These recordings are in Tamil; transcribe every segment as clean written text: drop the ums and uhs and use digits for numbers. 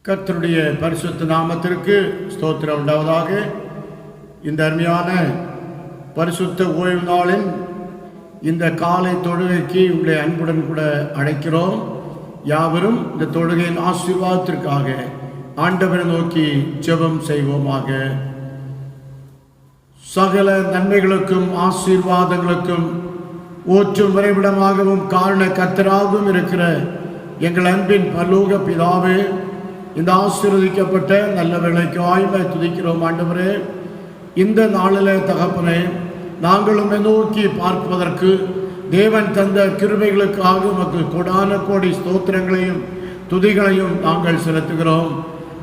கர்த்தருடைய பரிசுத்த நாமத்திற்கு ஸ்தோத்திரம் உண்டாவதாக. இந்த அருமையான பரிசுத்த ஓய்வு நாளின் இந்த காலை தொழுகைக்கு உங்களை அன்புடன் கூட அழைக்கிறோம். யாவரும் இந்த தொழுகையின் ஆசீர்வாதத்திற்காக ஆண்டவரை நோக்கி ஜெபம் செய்வோமாக. சகல நன்மைகளுக்கும் ஆசீர்வாதங்களுக்கும் ஊற்றும் வரைவிடமாகவும் காரண கர்த்தராகவும் இருக்கிற எங்கள் அன்பின் பரலோக பிதாவே, இந்த ஆசீர்வதிக்கப்பட்ட நல்ல வேளைக்கு ஆய்வை துதிக்கிறோம் ஆண்டவரே. இந்த நாளில் தகப்பனே, நாங்களும் நோக்கி பார்ப்பதற்கு தேவன் தந்த கிருபைகளுக்காக உமக்கு கொடான கோடி ஸ்தோத்திரங்களையும் துதிகளையும் நாங்கள் செலுத்துகிறோம்.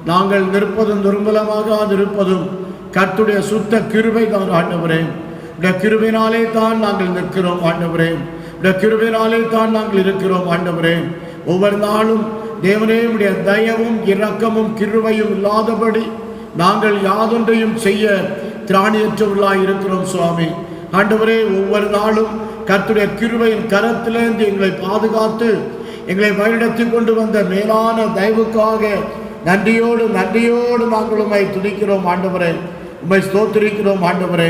நாங்கள் நிற்பதும் நிர்மலமாகாதிருப்பதும் கர்த்தருடைய சுத்த கிருபை தான் ஆண்டவரே. இந்த கிருபையினாலே தான் நாங்கள் நிற்கிறோம் ஆண்டவரே. இந்த கிருபையினாலே தான் நாங்கள் இருக்கிறோம் ஆண்டவரே. ஒவ்வொரு நாளும் தேவனே, உடைய தயவும் இரக்கமும் கிருபையும் இல்லாதபடி நாங்கள் யாதொன்றையும் செய்ய திராணியற்றவர்களாக இருக்கிறோம் சுவாமி. ஆண்டவரே, ஒவ்வொரு நாளும் கர்த்தருடைய கிருபையின் கரத்திலிருந்து எங்களை பாதுகாத்து எங்களை வழிநடத்தி கொண்டு வந்த மேலான தயவுக்காக நன்றியோடு நாங்கள் உம்மை துதிக்கிறோம் ஆண்டவரே. உம்மை ஸ்தோத்திரிக்கிறோம் ஆண்டவரே.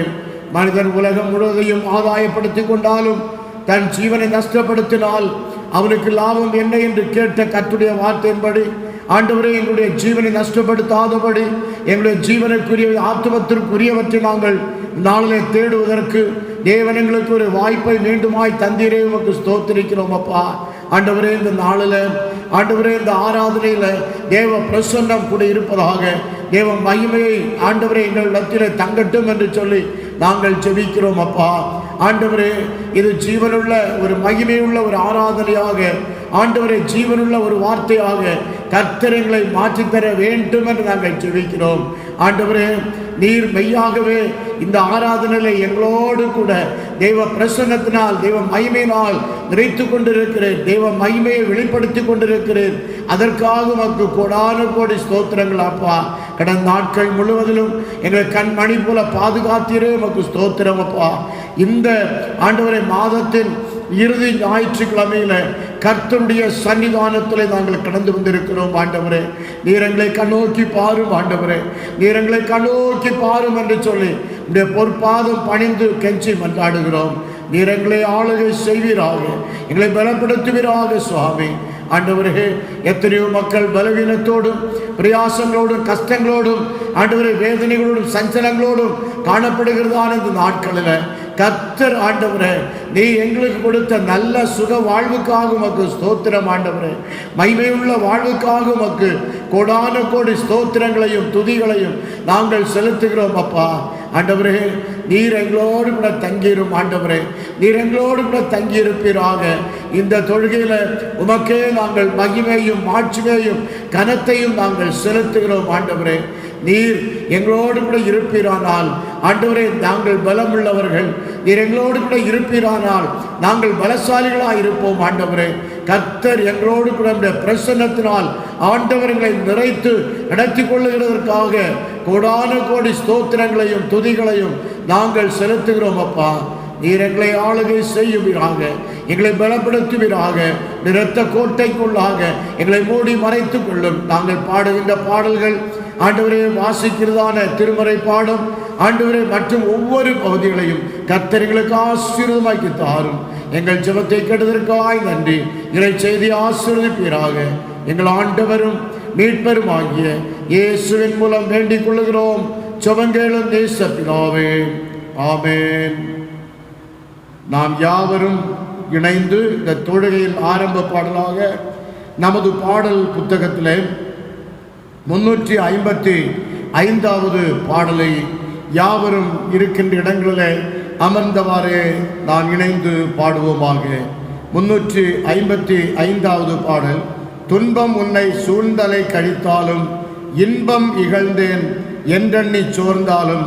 மனிதன் உலகம் முழுவதையும் ஆதாயப்படுத்தி கொண்டாலும் தன் ஜீவனை நஷ்டப்படுத்தினால் அவனுக்கு லாபம் என்ன என்று கேட்ட கர்த்தருடைய வார்த்தையின்படி ஆண்டவரே, எங்களுடைய ஜீவனை நஷ்டப்படுத்தாதபடி எங்களுடைய ஜீவனுக்குரிய ஆத்துமத்திற்குரியவற்றை நாங்கள் நாளிலே தேடுவதற்கு தேவன் எங்களுக்கு ஒரு வாய்ப்பை மீண்டுமாய் தந்தீரே, உமக்கு ஸ்தோத்திரிக்கிறோம் அப்பா. ஆண்டவரே, இந்த நாளில் ஆண்டவரே, இந்த ஆராதனையில் தேவ பிரசன்னம் கூட இருப்பதாக, தேவ மகிமையை ஆண்டவரே எங்கள் இடத்திலே தங்கட்டும் என்று சொல்லி நாங்கள் ஜெபிக்கிறோம் அப்பா. ஆண்டவரே, இது ஜீவனுள்ள ஒரு மகிமையுள்ள ஒரு ஆராதனையாக, ஆண்டவரே ஜீவனுள்ள ஒரு வார்த்தையாக கர்த்தரைகளை மாற்றித்தர வேண்டும் என்று நாங்கள் ஜெபிக்கிறோம். ஆண்டவரே, நீர் மெய்யாகவே இந்த ஆராதனையில எங்களோடு கூட தெய்வ பிரசன்னத்தினால் தெய்வ மகிமையினால் நிறைத்து கொண்டிருக்கிறேன். தெய்வ மகிமையை வெளிப்படுத்தி கொண்டிருக்கிறேன். அதற்காக உமக்கு கோடான கோடி ஸ்தோத்திரங்கள் அப்பா. கடந்த நாட்கள் முழுவதிலும் எங்களை கண்மணி போல பாதுகாத்தீரே, உமக்கு ஸ்தோத்திரம் அப்பா. இந்த ஆண்டவரை மாதத்தின் இறுதி ஞாயிற்றுக்கிழமையில கர்த்தருடைய சன்னிதானத்தில் நாங்கள் கடந்து வந்திருக்கிறோம் ஆண்டவரே. நீர் எங்களை கண்ணோக்கி பாரும் ஆண்டவரே, நீர் எங்களை கண்ணோக்கி பாரும் என்று சொல்லி உடைய பொற்பாதம் பணிந்து கெஞ்சி மன்றாடுகிறோம். நீர் எங்களை ஆளுகை செய்வீராக, எங்களை பலப்படுத்துவீராக சுவாமி. ஆண்டவரே, எத்தனையோ மக்கள் பலவீனத்தோடும் பிரயாசங்களோடும் கஷ்டங்களோடும் ஆண்டவரே வேதனைகளோடும் சஞ்சலங்களோடும் காணப்படுகிறதான இந்த நாட்களில் கர்த்தர் ஆண்டவரே, நீ எங்களுக்கு கொடுத்த நல்ல சுக வாழ்வுக்காக உமக்கு ஸ்தோத்திரம் ஆண்டவரே. மகிமையுள்ள வாழ்வுக்காக உமக்கு கோடான கோடி ஸ்தோத்திரங்களையும் துதிகளையும் நாங்கள் செலுத்துகிறோம் அப்பா. ஆண்டவரே, நீர் எங்களோடு கூட தங்கியிரும் ஆண்டவரே, நீர் எங்களோடு கூட தங்கியிருப்பீராக. இந்த தொழுகையில் உமக்கே நாங்கள் மகிமையும் மாட்சிமையும் கனத்தையும் நாங்கள் செலுத்துகிறோம் ஆண்டவரே. நீர் எங்களோடு கூட இருப்பீரானால் ஆண்டவரே நாங்கள் பலமுள்ளவர்கள், நீர் எங்களோடு கூட இருப்பீரானால் நாங்கள் பலசாலிகளாக இருப்போம் ஆண்டவரே. கர்த்தர் எங்களோடு கூட பிரசன்னத்தினால் ஆண்டவர்களை நிறைத்து நடத்தி கொள்ளுகிறதற்காக கோடான கோடி ஸ்தோத்திரங்களையும் துதிகளையும் நாங்கள் செலுத்துகிறோம் அப்பா. நீர் எங்களை ஆளுகை செய்யுவீராக, எங்களை பலப்படுத்துவீராக, நிறுத்த கோட்டைக்குள்ளாக எங்களை மூடி மறைத்து கொள்ளும். நாங்கள் பாடுகின்ற பாடல்கள் ஆண்டவரே, வாசிக்கிறதான திருமறை பாடம் ஆண்டவரே மற்றும் ஒவ்வொரு பகுதிகளையும் கர்த்தர்களுக்கு ஆசீர்வாதமாக்கி தாரும். எங்கள் ஜெபத்தை கேட்டதற்காய் நன்றி. இறை செய்தி ஆசீர்வதிப்பீராக. எங்கள் ஆண்டவரும் மீட்பரும் ஆகிய இயேசுவின் மூலம் வேண்டிக் கொள்ளுகிறோம். ஜெபங்களும் நேச பிதாவே, ஆமென். நாம் யாவரும் இணைந்து இந்த தொழுகையில் ஆரம்ப பாடலாக நமது பாடல் புத்தகத்திலே 355வது பாடலை யாவரும் இருக்கின்ற இடங்களில் அமர்ந்தவாறே நான் இணைந்து பாடுவோமாக. 355வது பாடல். துன்பம் உன்னை சூழ்ந்தலை கழித்தாலும் இன்பம் இகழ்ந்தேன் என்றெண்ணி சோர்ந்தாலும்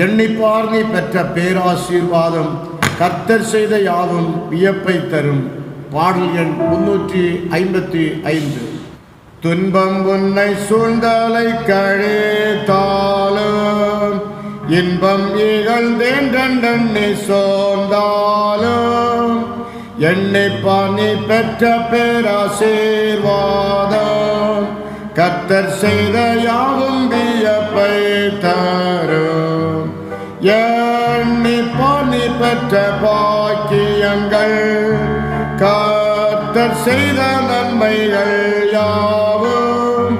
எண்ணிப்பார் நீ பெற்ற பேராசீர்வாதம் கர்த்தர் செய்த யாவும் வியப்பை தரும். பாடல் எண் 355. துன்பம் உன்னை சூழ்ந்தலை கழித்தாலும் இன்பம் இகழ்ந்தென்றெண்ணி சோர்ந்தாலும் எண்ணிப்பார் நீ பெற்ற பேராசீர்வாதம் கர்த்தர் செய்த யாவும் வியப்பை தரும். எண்ணி பாணி பெற்ற பாக்கியங்கள், கர்த்தர் செய்த நன்மைகள் யாவும்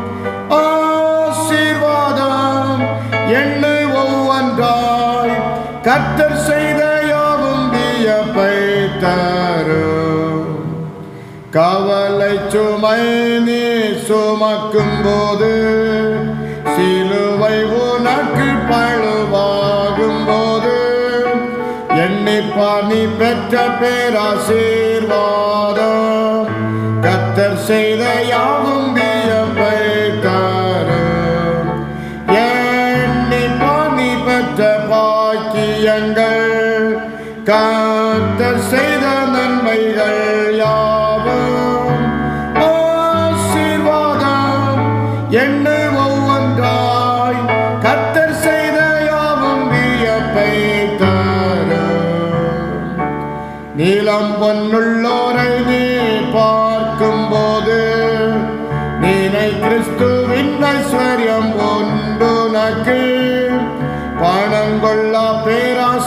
ஆசீர்வாதம். எண்ணு ஒவ்வொன்றாய் கர்த்தர் செய்த யாவும் வியப்பை தரும். கவலை சுமை நீ சுமக்கும் போது, சிலுவை உனக்கு பழுவாகும் போது, எண்ணிப்பார் நீ பெற்ற பேராசீர்வாதம். கர்த்தர் செய்த யாவும் வியப்பை தரும். எண்ணிப்பார் நீ பெற்ற பாக்கியங்கள், கர்த்தர் செய்த நன்மைகள் யாவும் ஆசீர்வாதம். எண்ணு ஒவ்வொன்றாய் கர்த்தர் செய்த யாவும் வியப்பை தரும். நீலம் பொன்னுள்ளோரை நீ பார்க்கும் போது, நீனை கிறிஸ்துவின் ஐஸ்வர்யம் உண்டுனக்கு. பணங்கொள்ளா பேராசீர்வாதத்தை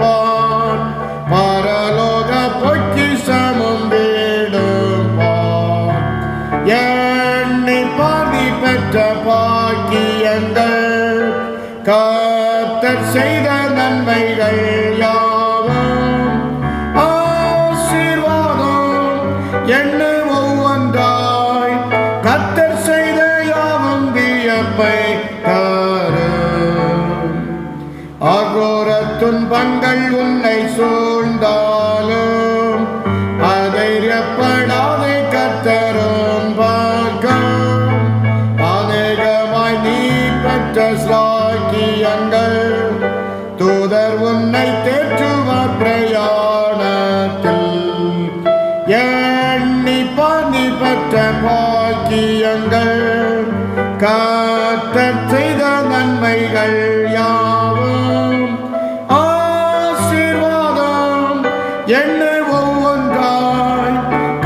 பார், பரலோக பொக்கிஷமும் வீடும் பார். எண்ணி பாதி பெற்ற பாக்கியங்கள், கர்த்தர் செய்த நன்மைகள் யாவும் ஆசீர்வாதம். எண்ணு ஒவ்வொன்றாய் கர்த்தர் செய்த யாவும் வியப்பை தரும். அகோர துன்பங்கள் உன்னை சூழ்ந்தாலும், அதைரியப்படாதே கர்த்தரும் பக்கம். அநேகமாய் நீ பெற்ற ஸ்லாக்கியங்கள், தூதர் உன்னை தேற்றுவார் பிரயாணத்தில். எண்ணி பாதி பெற்ற பாக்கியங்கள், கர்த்தர் செய்த நன்மைகள் யாவும் ஆசீர்வாதம். எண்ணு ஒவ்வொன்றாய்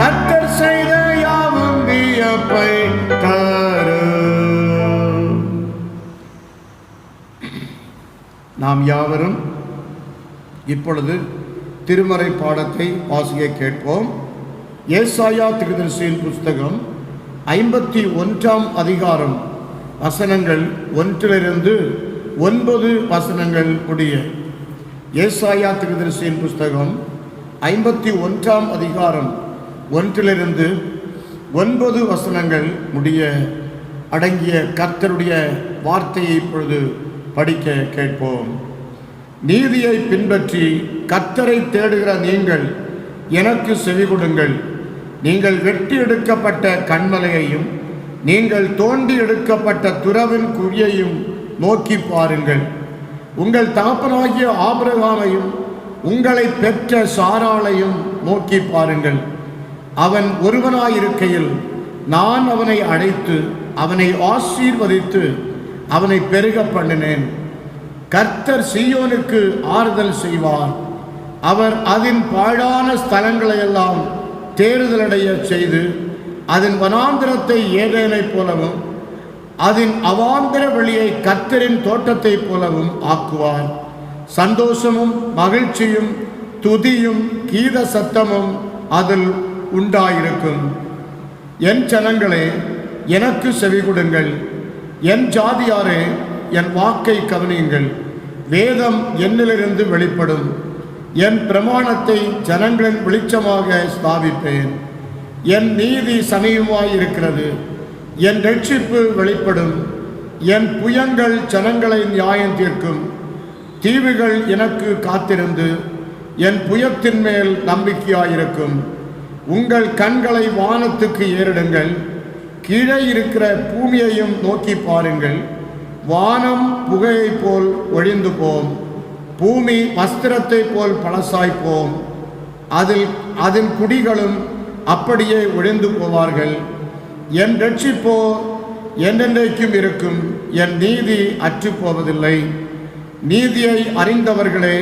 கர்த்தர் செய்த யாவும் வியப்பை தரும். நாம் யாவரும் இப்பொழுது திருமறை பாடத்தை வாசிக்க கேட்போம். ஏசாயா தீர்க்கதரிசியின் புஸ்தகம் 51ஆம் அதிகாரம் வசனங்கள் 1-9 வசனங்கள் உடைய. ஏசாயா தீர்க்கதரிசியின் புஸ்தகம் 51ஆம் அதிகாரம் 1-9 வசனங்கள் முடிய அடங்கிய கர்த்தருடைய வார்த்தையை இப்பொழுது படிக்க கேட்போம். நீதியை பின்பற்றி கர்த்தரை தேடுகிற நீங்கள் எனக்கு செவிகொடுங்கள். நீங்கள் வெட்டி எடுக்கப்பட்ட கண்மலையையும், நீங்கள் தோண்டி எடுக்கப்பட்ட துறவின் குழியையும் நோக்கி பாருங்கள். உங்கள் தகப்பனாகிய ஆபிரகாமையும் உங்களை பெற்ற சாராளையும் நோக்கி பாருங்கள். அவன் ஒருவனாயிருக்கையில் நான் அவனை அழைத்து அவனை ஆசீர்வதித்து அவனை பெருக பண்ணினேன். கர்த்தர் சீயோனுக்கு ஆறுதல் செய்வார். அவர் அதன் பாழான ஸ்தலங்களையெல்லாம் தேறுதலடைய செய்து, அதன் வனாந்திரத்தை ஏதேனைப் போலவும் அதன் அவாந்திர வெளியை கர்த்தரின் தோட்டத்தைப் போலவும் ஆக்குவார். சந்தோஷமும் மகிழ்ச்சியும் துதியும் கீத சத்தமும் அதில் உண்டாயிருக்கும். என் ஜனங்களே, எனக்கு செவிகொடுங்கள். என் ஜாதியாரே, என் வாக்கை கவனியுங்கள். வேதம் என்னிலிருந்து வெளிப்படும். என் பிரமாணத்தை ஜனங்களின் வெளிச்சமாக ஸ்தாபிப்பேன். என் நீதி சமீபமாயிருக்கிறது. என் ரட்சிப்பு வெளிப்படும். என் புயங்கள் ஜனங்களை நியாயம் தீர்க்கும். தீவுகள் எனக்கு காத்திருந்து என் புயத்தின் மேல் நம்பிக்கையாயிருக்கும். உங்கள் கண்களை வானத்துக்கு ஏறிடுங்கள். கீழே இருக்கிற பூமியையும் நோக்கி பாருங்கள். வானம் புகையைப் போல் ஒழிந்து போம். பூமி வஸ்திரத்தை போல் பழசாய்ப்போம். அதன் குடிகளும் அப்படியே ஒழிந்து போவார்கள். என் ரட்சிப்போ என்றென்றைக்கும் இருக்கும். என் நீதி அற்றுப்போவதில்லை. நீதியை அறிந்தவர்களே,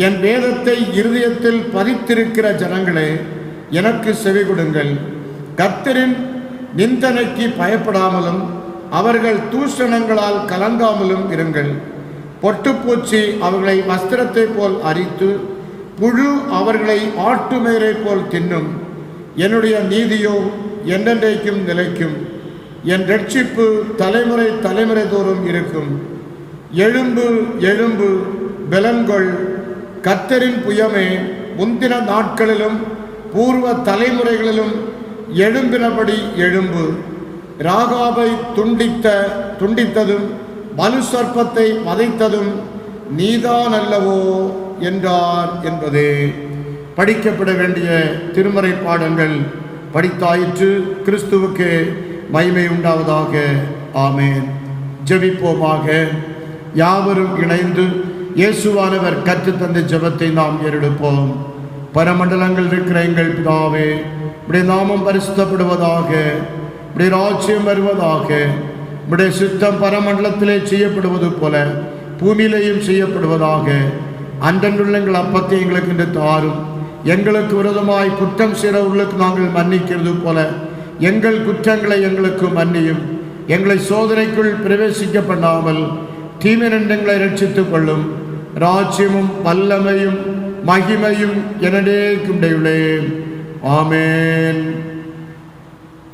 என் வேதத்தை இருதயத்தில் பதித்திருக்கிற ஜனங்களே, எனக்கு செவிகொடுங்கள். கர்த்தரின் நிந்தனைக்கு பயப்படாமலும் அவர்கள் தூஷணங்களால் கலங்காமலும் இருங்கள். பொட்டுப்பூச்சி அவர்களை வஸ்திரத்தை போல் அரித்து புழு அவர்களை ஆட்டுமேரை போல் தின்னும். என்னுடைய நீதியோ என்றென்றைக்கும் நிலைக்கும். என் ரட்சிப்பு தலைமுறை தலைமுறை தோறும் இருக்கும். எழும்பு எழும்பு பெலன்கொள், கர்த்தரின் புயமே, முந்தின நாட்களிலும் பூர்வ தலைமுறைகளிலும் எழும்பினபடி எழும்பு. ராகாபை துண்டித்ததும் மனு சர்ப்பத்தை வதைத்ததும் நீதான் அல்லவோ என்றார் என்பதே. படிக்கப்பட வேண்டிய திருமறை பாடங்கள் படித்தாயிற்று. கிறிஸ்துவுக்கு மகிமை உண்டாவதாக. ஆமேன். ஜெபிப்போமாக. யாவரும் இணைந்து இயேசுவானவர் கற்றுத்தந்த ஜெபத்தை நாம் ஏறெடுப்போம். பரமண்டலங்கள் இருக்கிற எங்கள் பிதாவே, உடைய நாமம் பரிசுத்தப்படுவதாக, உடைய ராஜ்யம் வருவதாக, உடைய சித்தம் பரமண்டலத்திலே செய்யப்படுவது போல பூமியிலேயும் செய்யப்படுவதாக. அன்றன்றுள்ள எங்கள் அப்பத்தை எங்களுக்கு இன்று தாரும். எங்களுக்கு விரோதமாய் குற்றம் செய்கிறவர்களுக்கு நாங்கள் மன்னிக்கிறது போல எங்கள் குற்றங்களை எங்களுக்கு மன்னியும். எங்களை சோதனைக்குள் பிரவேசிக்க பண்ணாமல் தீமையினின்று எங்களை ரட்சித்துக் கொள்ளும். ராஜ்யமும் வல்லமையும் மகிமையும் என்னைக்கும் உடையவளே. ஆமேன்.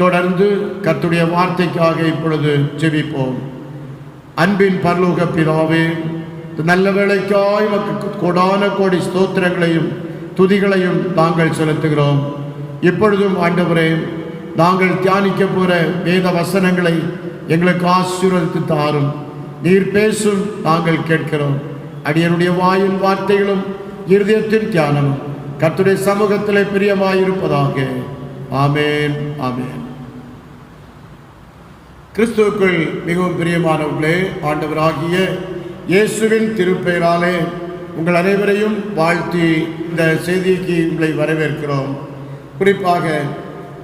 தொடர்ந்து கர்த்தருடைய வார்த்தைக்காக இப்பொழுது ஜெபிப்போம். அன்பின் பரலோக பிதாவே, நல்ல வேளைக்காய் நமக்கு கோடான கோடி ஸ்தோத்திரங்களையும் துதிகளையும் நாங்கள் செலுத்துகிறோம். இப்பொழுதும் ஆண்டவரே, நாங்கள் தியானிக்க போகிற வேத வசனங்களை எங்களுக்கு ஆசீர்வதித்து தாரும். நீர் பேசும், நாங்கள் கேட்கிறோம். அடியனுடைய வாயின் வார்த்தைகளும் இருதயத்தின் தியானமும் கர்த்தருடைய சமூகத்திலே பிரியமாயிருப்பதாக. ஆமேன், ஆமேன். கிறிஸ்துவுக்குள் மிகவும் பிரியமானவர்களே, ஆண்டவராகிய இயேசுவின் திருப்பெயராலே உங்கள் அனைவரையும் வாழ்த்தி இந்த செய்திக்கு உங்களை வரவேற்கிறோம். குறிப்பாக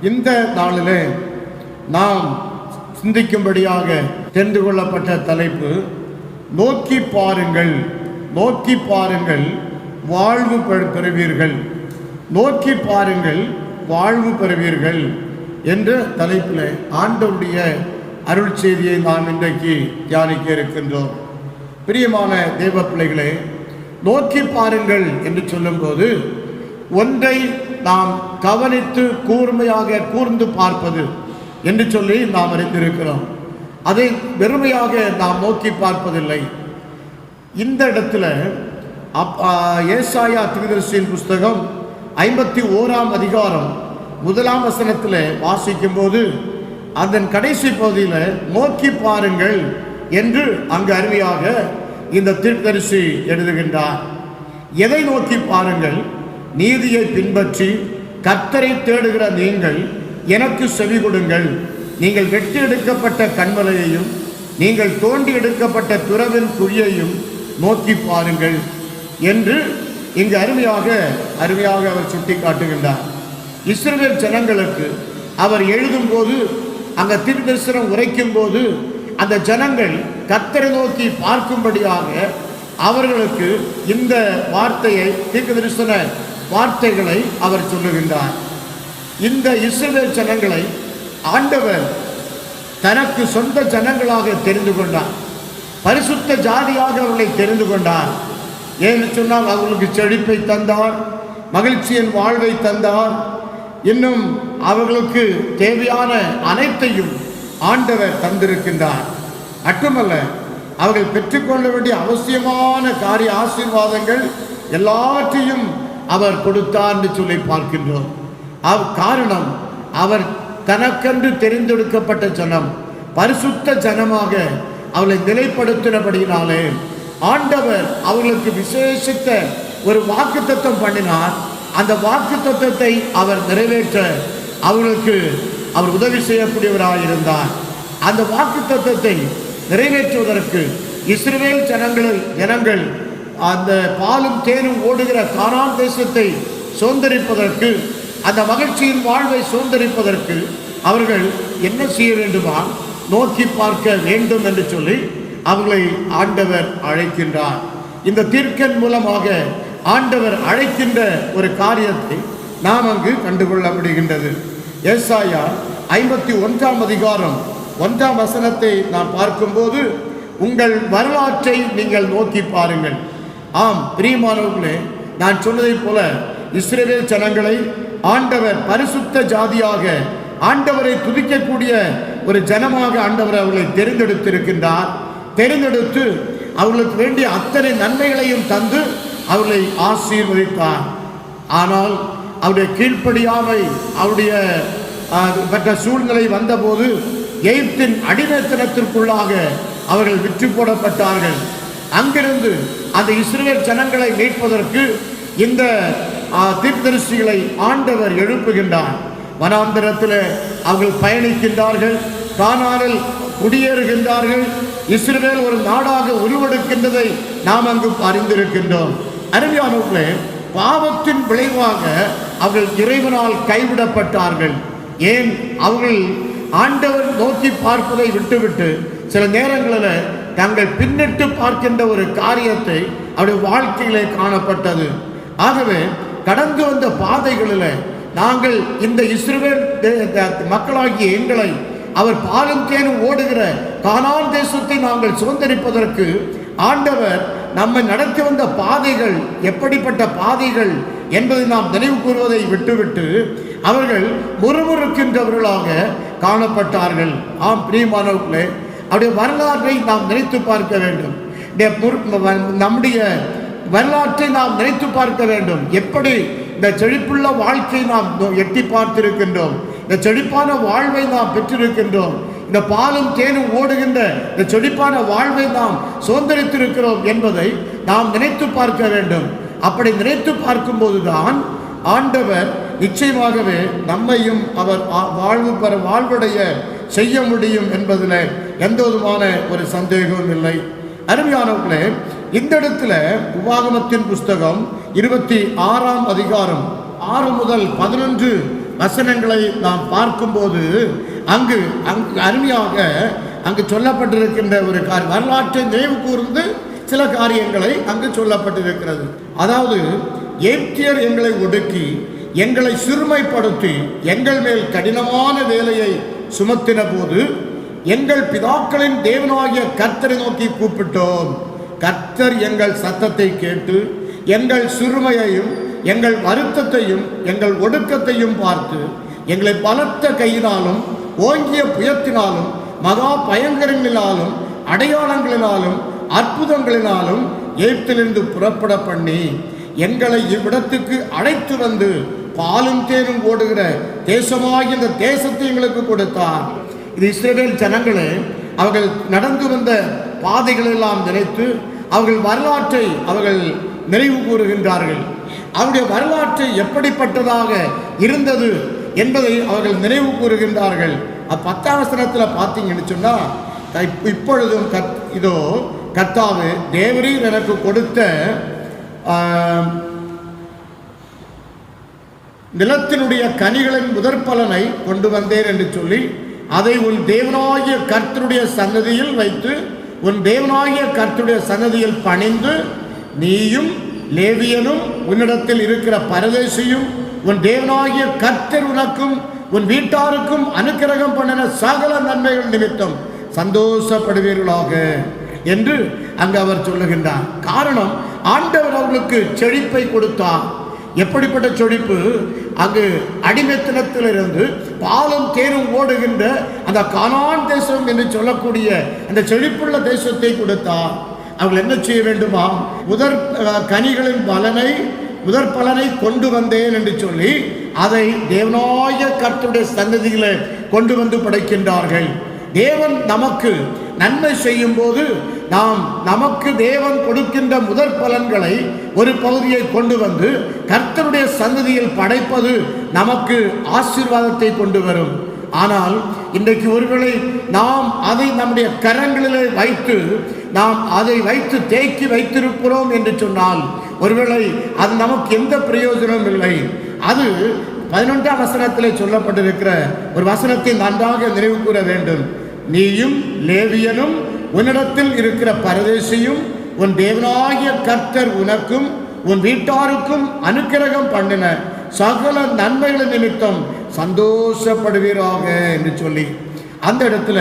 இந்த நாளில் நாம் சிந்திக்கும்படியாக தெரிந்து கொள்ளப்பட்ட தலைப்பு, நோக்கி பாருங்கள், நோக்கி பாருங்கள், வாழ்வு பெறுவீர்கள். நோக்கி பாருங்கள், வாழ்வு பெறுவீர்கள் என்ற தலைப்பில் ஆண்டவருடைய அருள் செய்தியை நாம் இன்றைக்கு தியானிக்க இருக்கின்றோம். பிரியமான தேவ பிள்ளைகளே, நோக்கி பாருங்கள் என்று சொல்லும்போது ஒன்றை நாம் கவனித்து கூர்மையாக கூர்ந்து பார்ப்பது என்று சொல்லி நாம் அறிந்திருக்கிறோம். அதை வெறுமையாக நாம் நோக்கி பார்ப்பதில்லை. இந்த இடத்துல ஏசாயா தீர்க்கதரிசியின் புஸ்தகம் 51ஆம் அதிகாரம் 1ஆம் வசனத்தில் வாசிக்கும் போது அதன் கடைசி பகுதியில் நோக்கி பாருங்கள் என்று அங்கு அருமையாக இந்த தீர்க்கதரிசி எழுதுகின்றார். எதை நோக்கி பாருங்கள்? நீதியை பின்பற்றி கர்த்தரை தேடுகிற நீங்கள் எனக்கு செவி கொடுங்கள். நீங்கள் வெட்டி எடுக்கப்பட்ட கண்மலையையும் நீங்கள் தோண்டி எடுக்கப்பட்ட துறவின் குழியையும் நோக்கி பாருங்கள் என்று இங்கு அருமையாக அவர் சுட்டி காட்டுகின்றார். இஸ்ரவேல் ஜனங்களுக்கு அவர் எழுதும் போது, அங்கே தீர்க்கதரிசனம் உரைக்கும் போது, அந்த ஜனங்கள் கர்த்தரை நோக்கி பார்க்கும்படியாக அவர்களுக்கு இந்த வார்த்தையை, தீர்க்கதரிசன வார்த்தைகளை அவர் சொல்லுகின்றார். இந்த இஸ்ரவேல் ஜனங்களை ஆண்டவர் தனக்கு சொந்த ஜனங்களாக தெரிந்து கொண்டார். பரிசுத்த ஜாதியாக அவர்களை தெரிந்து கொண்டார். ஏன்னு சொன்னால் அவர்களுக்கு செழிப்பை தந்தார், மகிழ்ச்சியின் வாழ்வை தந்தார். இன்னும் அவர்களுக்கு தேவையான அனைத்தையும் ஆண்டவர் தந்திருக்கின்றார். மட்டுமல்ல, அவர்கள் பெற்றுக்கொள்ள வேண்டிய அவசியமான காரிய ஆசீர்வாதங்கள் எல்லாற்றையும் அவர் கொடுத்தார் என்று சொல்லி பார்க்கின்றோம். காரணம், அவர் தனக்கென்று தெரிந்தெடுக்கப்பட்ட ஜனம், பரிசுத்த ஜனமாக அவளை நிலைப்படுத்தினபடியினாலே ஆண்டவர் அவர்களுக்கு விசேஷித்த ஒரு வாக்குத்தத்தம் பண்ணினார். அந்த வாக்குத்தத்தத்தை அவர் நிறைவேற்ற அவர்களுக்கு அவர் உதவி செய்யக்கூடியவராக இருந்தார். அந்த வாக்குத்தத்தத்தை நிறைவேற்றுவதற்கு இஸ்ரவேல் ஜனங்கள் அந்த பாலும் தேனும் ஓடுகிற கானான் தேசத்தை சுதந்தரிப்பதற்கு, அந்த மகிழ்ச்சியின் வாழ்வை சுதந்தரிப்பதற்கு அவர்கள் என்ன செய்ய வேண்டுமா? நோக்கி பார்க்க வேண்டும் என்று சொல்லி அவர்களை ஆண்டவர் அழைக்கின்றார். இந்த தீர்க்கன் மூலமாக ஆண்டவர் அழைக்கின்ற ஒரு காரியத்தை நாம் அங்கு கண்டுகொள்ள முடிகின்றது. ஏசாயா 51ஆம் அதிகாரம் 1ஆம் வசனத்தை நாம் பார்க்கும்போது, உங்கள் வரலாற்றை நீங்கள் நோக்கி பாருங்கள். ஆம் பிரியமானவர்களே, நான் சொன்னதைப் போல இஸ்ரவேல் ஜனங்களை ஆண்டவர் பரிசுத்த ஜாதியாக, ஆண்டவரை துதிக்கக்கூடிய ஒரு ஜனமாக ஆண்டவர் அவர்களை தெரிந்தெடுத்திருக்கின்றார். தெரிந்தெடுத்து அவர்களுக்கு வேண்டிய அத்தனை நன்மைகளையும் தந்து அவர்களை ஆசீர்வதித்தார். ஆனால் அவருடைய கீழ்ப்படியாமை, அவருடைய மற்ற சூழ்நிலை வந்தபோது எகிப்தின் அடிமைத்தனத்திற்குள்ளாக அவர்கள் விற்று போடப்பட்டார்கள். அங்கிருந்து அந்த இஸ்ரவேல் ஜனங்களை மீட்பதற்கு இந்த தீர்க்கதரிசிகளை ஆண்டவர் எழுப்புகின்றார். வனாந்தரத்தில் அவர்கள் பயணிக்கின்றார்கள், கானானில் குடியேறுகின்றார்கள். இஸ்ரவேல் ஒரு நாடாக உருவெடுக்கின்றதை நாம் அங்கு அறிந்திருக்கின்றோம். அருமையானவர்களே, பாவத்தின் விளைவாக அவர்கள் இறைவனால் கைவிடப்பட்டார்கள். ஏன்? அவர்கள் ஆண்டவர் நோக்கி பார்ப்பதை விட்டுவிட்டு சில நேரங்களில் தாங்கள் பின்னிட்டு பார்க்கின்ற ஒரு காரியத்தை அவருடைய வாழ்க்கையிலே காணப்பட்டது. ஆகவே கடந்து வந்த பாதைகளில் நாங்கள் இந்த இஸ்ரவேல் மக்களாகிய எங்களை அவர் பாலும் தேனும் ஓடுகிற கானான் தேசத்தை நாங்கள் சுதந்திரிப்பதற்கு ஆண்டவர் நம்மை நடத்தி வந்த பாதைகள் எப்படிப்பட்ட பாதைகள் என்பதை நாம் நினைவு கூறுவதை விட்டுவிட்டு அவர்கள் முறுமுறுக்கின்றவர்களாக காணப்பட்டார்கள். ஆம் பிரியமானவர்களே, அவருடைய வரலாற்றை நாம் நினைத்து பார்க்க வேண்டும். நம்முடைய வரலாற்றை நாம் நினைத்து பார்க்க வேண்டும். எப்படி இந்த செழிப்புள்ள வாழ்க்கை நாம் எட்டி பார்த்திருக்கின்றோம், இந்த செழிப்பான வாழ்வை நாம் பெற்றிருக்கின்றோம், இந்த பாலும் தேனும் ஓடுகின்ற இந்த செழிப்பான வாழ்வை நாம் சுதந்திரித்திருக்கிறோம் என்பதை நாம் நினைத்து பார்க்க வேண்டும். அப்படி நினைத்து பார்க்கும்போதுதான் ஆண்டவர் நிச்சயமாகவே நம்மையும் அவர் வாழ்வடைய செய்ய முடியும் என்பதில் எந்த விதமான ஒரு சந்தேகமும் இல்லை. அருமையானவர்களே, இந்த இடத்துல உபாகமத்தின் புஸ்தகம் 26ஆம் அதிகாரம் 6 முதல் 11 வசனங்களை நாம் பார்க்கும்போது அங்கு அருமையாக அங்கு சொல்லப்பட்டிருக்கின்ற ஒரு வரலாற்றை நினைவு கூர்ந்து சில காரியங்களை அங்கு சொல்லப்பட்டிருக்கிறது. அதாவது, எகிப்தியர் எங்களை ஒடுக்கி எங்களை சிறுமைப்படுத்தி எங்கள் மேல் கடினமான வேலையை சுமத்தின போது எங்கள் பிதாக்களின் தேவனாகிய கர்த்தரை நோக்கி கூப்பிட்டோம். கர்த்தர் எங்கள் சத்தத்தை கேட்டு எங்கள் சிறுமையையும் எங்கள் வருத்தத்தையும் எங்கள் ஒடுக்கத்தையும் பார்த்து எங்களை பலத்த கையினாலும் ஓங்கிய புயத்தினாலும் மகா பயங்கரங்களினாலும் அடையாளங்களினாலும் அற்புதங்களினாலும் எகிப்திலிருந்து புறப்பட பண்ணி எங்களை இவ்விடத்துக்கு அழைத்து வந்து பாலும் தேனும் ஓடுகிற தேசமாகிய இந்த தேசத்தை எங்களுக்கு கொடுத்தார். இது இஸ்ரவேல் ஜனங்களே அவர்கள் நடந்து வந்த பாதைகளெல்லாம் நினைத்து அவர்கள் வரலாற்றை அவர்கள் நினைவு கூறுகின்றார்கள். அவருடைய வரலாற்று எப்படிப்பட்டதாக இருந்தது என்பதை அவர்கள் நினைவு கூறுகின்றார்கள். 10ஆம் வசனத்தில் பார்த்தீங்கன்னு சொன்னால், இப்பொழுதும் இதோ கர்த்தாவே தேவரீர் எனக்கு கொடுத்த நிலத்தினுடைய கனிகளின் முதற் பலனை கொண்டு வந்தேன் என்று சொல்லி அதை உன் தேவனாகிய கர்த்தருடைய சன்னதியில் வைத்து உன் தேவனாகிய கர்த்தருடைய சன்னதியில் பணிந்து நீயும் லேவியனும் உன்னிடத்தில் இருக்கிற பரதேசியும் உன் தேவனாகிய கர்த்தர் உனக்கும் உன் வீட்டாருக்கும் அனுக்கிரகம் பண்ணின சகல நன்மைகள் நிமித்தம் சந்தோஷப்படுவீர்களாக என்று அங்கு அவர் சொல்லுகின்றார். காரணம், ஆண்டவர் அவர்களுக்கு செழிப்பை கொடுத்தார். எப்படிப்பட்ட செழிப்பு? அங்கு அடிமைத்தனத்திலிருந்து பாலும் தேனும் ஓடுகின்ற அந்த கானான் தேசம் என்று சொல்லக்கூடிய அந்த செழிப்புள்ள தேசத்தை கொடுத்தார். அவர்கள் என்ன செய்ய வேண்டுமா? முதற் கனிகளின் முதற் பலனை கொண்டு வந்தேன் என்று சொல்லி அதை தேவனாகிய கர்த்தருடைய சன்னதியிலே கொண்டு வந்து படைக்கின்றார்கள். தேவன் நமக்கு நன்மை செய்யும் போது நமக்கு தேவன் கொடுக்கின்ற முதற் பலன்களை ஒரு பகுதியை கொண்டு வந்து கர்த்தருடைய சன்னதியில் படைப்பது நமக்கு ஆசீர்வாதத்தை கொண்டு வரும். ஆனால் இன்றைக்கு ஒருவேளை நாம் அதை நம்முடைய கரங்களிலே வைத்து அதை வைத்து தேக்கி வைத்திருக்கிறோம் என்று சொன்னால் ஒருவேளை அது நமக்கு எந்த பிரயோஜனமும் இல்லை. அது 11ஆம் வசனத்திலே சொல்லப்பட்டிருக்கிற ஒரு வசனத்தை நன்றாக நினைவு கூற வேண்டும். நீயும் லேவியனும் உன்னிடத்தில் இருக்கிற பரதேசியும் உன் தேவனாகிய கர்த்தர் உனக்கும் உன் வீட்டாருக்கும் அனுக்கிரகம் பண்ணின சகல நன்மைகளின் நிமித்தம் சந்தோஷப்படுவீராக என்று சொல்லி அந்த இடத்துல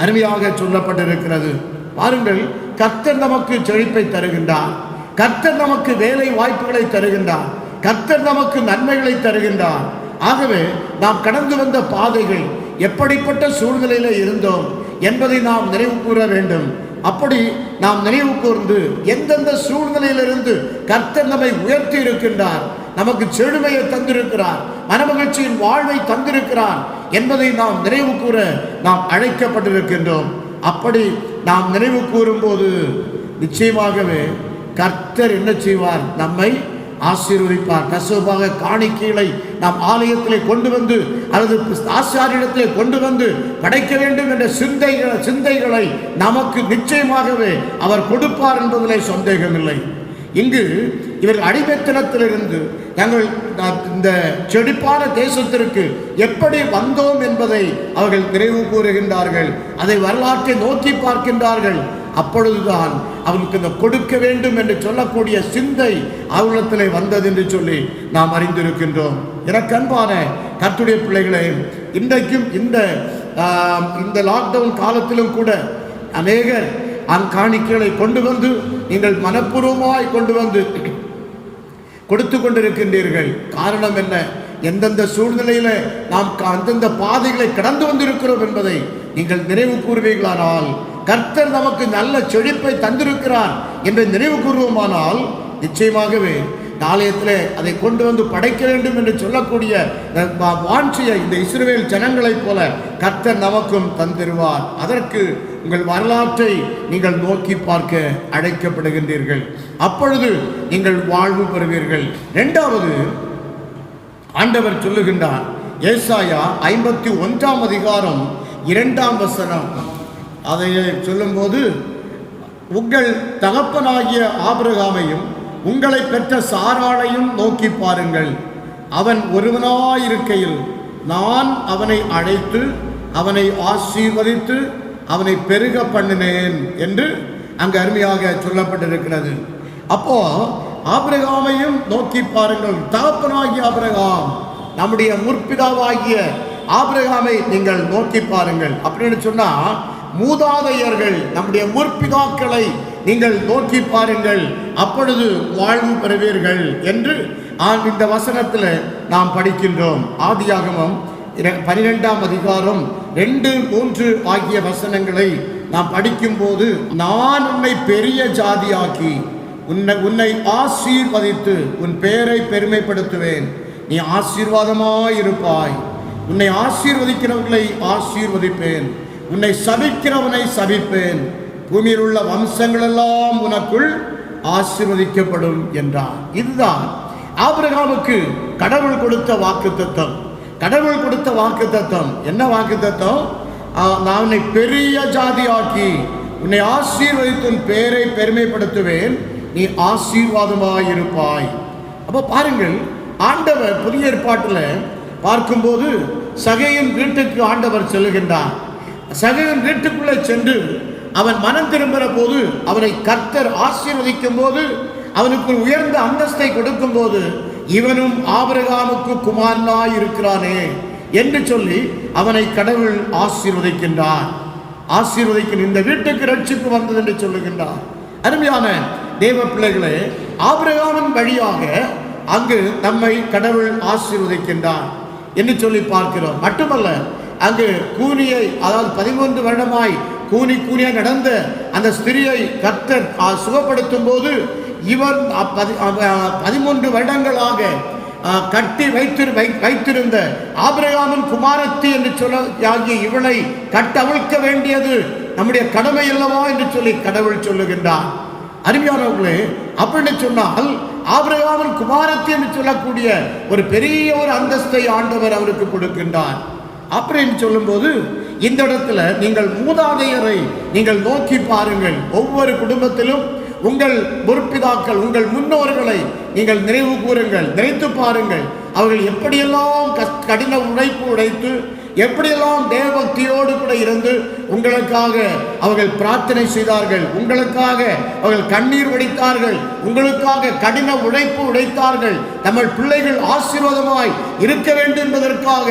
அருமையாக சொல்லப்பட்டிருக்கிறது. பாருங்கள், கர்த்தர் நமக்கு செழிப்பை தருகின்றார், கர்த்தர் நமக்கு வேலை வாய்ப்புகளை தருகின்றார், கர்த்தர் நமக்கு நன்மைகளை தருகின்றார். ஆகவே நாம் கடந்து வந்த பாதைகள் எப்படிப்பட்ட சூழ்நிலையில் இருந்தோம் என்பதை நாம் நினைவு கூற வேண்டும். அப்படி நாம் நினைவு கூர்ந்து எந்தெந்த சூழ்நிலையிலிருந்து கர்த்தர் நம்மை உயர்த்தி இருக்கின்றார், நமக்கு செழுமையை தந்திருக்கிறார், மனமகிழ்ச்சியின் வாழ்வை தந்திருக்கிறார் என்பதை நாம் நினைவு கூற நாம் அழைக்கப்பட்டிருக்கின்றோம். அப்படி நாம் நினைவு கூறும்போது நிச்சயமாகவே கர்த்தர் என்ன செய்வார்? நம்மை ஆசீர்வதிப்பார். கசப்பாக காணிக்கைகளை நாம் ஆலயத்திலே கொண்டு வந்து அல்லது ஆசாரியத்திலே கொண்டு வந்து படைக்க வேண்டும் என்ற சிந்தைகளை நமக்கு நிச்சயமாகவே அவர் கொடுப்பார் என்பதிலே சந்தேகமில்லை. இங்கு இவர்கள் அடிமைத்தனத்திலிருந்து நாங்கள் இந்த செழிப்பான தேசத்திற்கு எப்படி வந்தோம் என்பதை அவர்கள் நிறைவு கூறுகின்றார்கள், அதை வரலாற்றை நோக்கி பார்க்கின்றார்கள். அப்பொழுதுதான் அவர்களுக்கு இந்த கொடுக்க வேண்டும் என்று சொல்லக்கூடிய சிந்தை அவர்களிடத்தில் வந்தது என்று சொல்லி நாம் அறிந்திருக்கின்றோம். எனக்கு அன்பான கர்த்தருடைய பிள்ளைகளே, இன்றைக்கும் இந்த லாக்டவுன் காலத்திலும் கூட அநேகர் காணிக்கைகளை கொண்டு வந்து நீங்கள் மனப்பூர்வமாய் கொண்டு வந்து கொடுத்து கொண்டிருக்கின்றீர்கள். காரணம் என்ன? எந்தெந்த சூழ்நிலையில நாம் அந்தந்த பாதைகளை கடந்து வந்திருக்கிறோம் என்பதை நீங்கள் நினைவு கூறுவீர்களானால், கர்த்தர் நமக்கு நல்ல செழிப்பை தந்திருக்கிறார் என்று நினைவு கூறுவோமானால், நிச்சயமாகவே ஆலயத்தில் அதை கொண்டு வந்து படைக்க வேண்டும் என்று சொல்லக்கூடிய வாஞ்சியை இந்த இஸ்ரவேல் ஜனங்களைப் போல கர்த்தர் நமக்கும் தந்திருவார். அதற்கு உங்கள் வரலாற்றை நீங்கள் நோக்கி பார்க்க அழைக்கப்படுகின்றீர்கள். அப்பொழுது நீங்கள் வாழ்வு பெறுவீர்கள். இரண்டாவது, ஆண்டவர் சொல்லுகின்றார், ஏசாயா 51 அதிகாரம் 2 வசனம். அதை சொல்லும்போது, உங்கள் தகப்பனாகிய ஆபிரகாமையும் உங்களை பெற்ற சாராளையும் நோக்கி பாருங்கள். அவன் ஒருவனாயிருக்கையில் நான் அவனை அழைத்து அவனை ஆசீர்வதித்து அவனை பெருக பண்ணினேன் என்று அங்கு அருமையாக சொல்லப்பட்டிருக்கிறது. அப்போ ஆபிரகாமையும் நோக்கி பாருங்கள். தகப்பனாகிய ஆபிரகாம், நம்முடைய முற்பிதாவாகிய ஆபிரகாமை நீங்கள் நோக்கி பாருங்கள். அப்படின்னு சொன்னா, மூதாதையர்கள் நம்முடைய முற்பிதாக்களை நீங்கள் நோக்கி பாருங்கள், அப்பொழுது வாழ்வு பெறுவீர்கள் என்று இந்த வசனத்தில் நாம் படிக்கின்றோம். ஆதியாகமம் 12 அதிகாரம் 2, 3 ஆகிய வசனங்களை நாம் படிக்கும்போது, நான் உன்னை பெரிய ஜாதியாக்கி உன்னை ஆசீர்வதித்து உன் பெயரை பெருமைப்படுத்துவேன், நீ ஆசீர்வாதமாயிருப்பாய். உன்னை ஆசீர்வதிக்கிறவர்களை ஆசீர்வதிப்பேன், உன்னை சபிக்கிறவனை சபிப்பேன், பூமியில் உள்ள வம்சங்கள் எல்லாம் உனக்குள் ஆசீர்வதிக்கப்படும் என்றார். இதுதான் ஆபிரகாமுக்கு கடவுள் கொடுத்த வாக்குத்தத்தம். கடவுள் கொடுத்த வாக்குத்தத்தம் என்ன வாக்குத்தத்தம்? நான் உன்னை பெரிய ஜாதியாக்கி உன்னை ஆசீர்வதித்து உன் பெயரை பெருமைப்படுத்துவேன், நீ ஆசீர்வாதமாயிருப்பாய். அப்போ பாருங்கள், ஆண்டவர் புதிய ஏற்பாட்டில் பார்க்கும்போது சகையின் வீட்டுக்கு ஆண்டவர் செல்லுகின்றார். சகையின் வீட்டுக்குள்ளே சென்று அவன் மனம் திரும்புகிற போது, அவனை கர்த்தர் ஆசீர்வதிக்கும் போது, அவனுக்கு உயர்ந்த அந்தஸ்தை கொடுக்கும் போது, இவனும் ஆபிரகாமுக்கு குமாரனாய் இருக்கிறானே என்று சொல்லி அவனை கடவுள் ஆசீர்வதிக்கின்றார். ஆசீர்வதிக்கின்ற இந்த வீட்டுக்கு ரட்சிப்பு வந்தது என்று சொல்லுகின்றார். அருமையான தேவ பிள்ளைகளே, ஆபிரகாமின் வழியாக அங்கு நம்மை கடவுள் ஆசீர்வதிக்கின்றார் என்று சொல்லி பார்க்கிறோம். மட்டுமல்ல, அங்கு கூனியை, அதாவது 13 வருடமாய் கூனியாய் நடந்த அந்த ஸ்திரியை கர்த்தர் சுகப்படுத்தும் போது, இவர் 13 வருடங்களாக கட்டி வைத்திருந்த ஆபிரகாமின் குமாரத்தி என்று சொல்ல இவளை கட்டவிழ்க்க வேண்டியது நம்முடைய கடமை அல்லவா என்று சொல்லி கடவுள் சொல்லுகின்றார். அருமையானவர்களே, அப்படின்னு சொன்னால் ஆபிரகாமின் குமாரத்தி என்று சொல்லக்கூடிய ஒரு பெரிய ஒரு அந்தஸ்தை ஆண்டவர் அவருக்கு கொடுக்கின்றார். அப்படின்னு சொல்லும்போது, இந்த இடத்துல நீங்கள் மூதாதையரை நீங்கள் நோக்கி பாருங்கள். ஒவ்வொரு குடும்பத்திலும் உங்கள் முற்பிதாக்கள், உங்கள் முன்னோர்களை நீங்கள் நினைவு கூறுங்கள், நினைத்து பாருங்கள். அவர்கள் எப்படியெல்லாம் கடின உழைப்பு உழைத்து எப்படியெல்லாம் தேவபக்தியோடு கூட இருந்து உங்களுக்காக அவர்கள் பிரார்த்தனை செய்தார்கள், உங்களுக்காக அவர்கள் கண்ணீர் வடித்தார்கள், உங்களுக்காக கடின உழைப்பு உழைத்தார்கள். நம்ம பிள்ளைகள் ஆசீர்வாதமாய் இருக்க வேண்டும் என்பதற்காக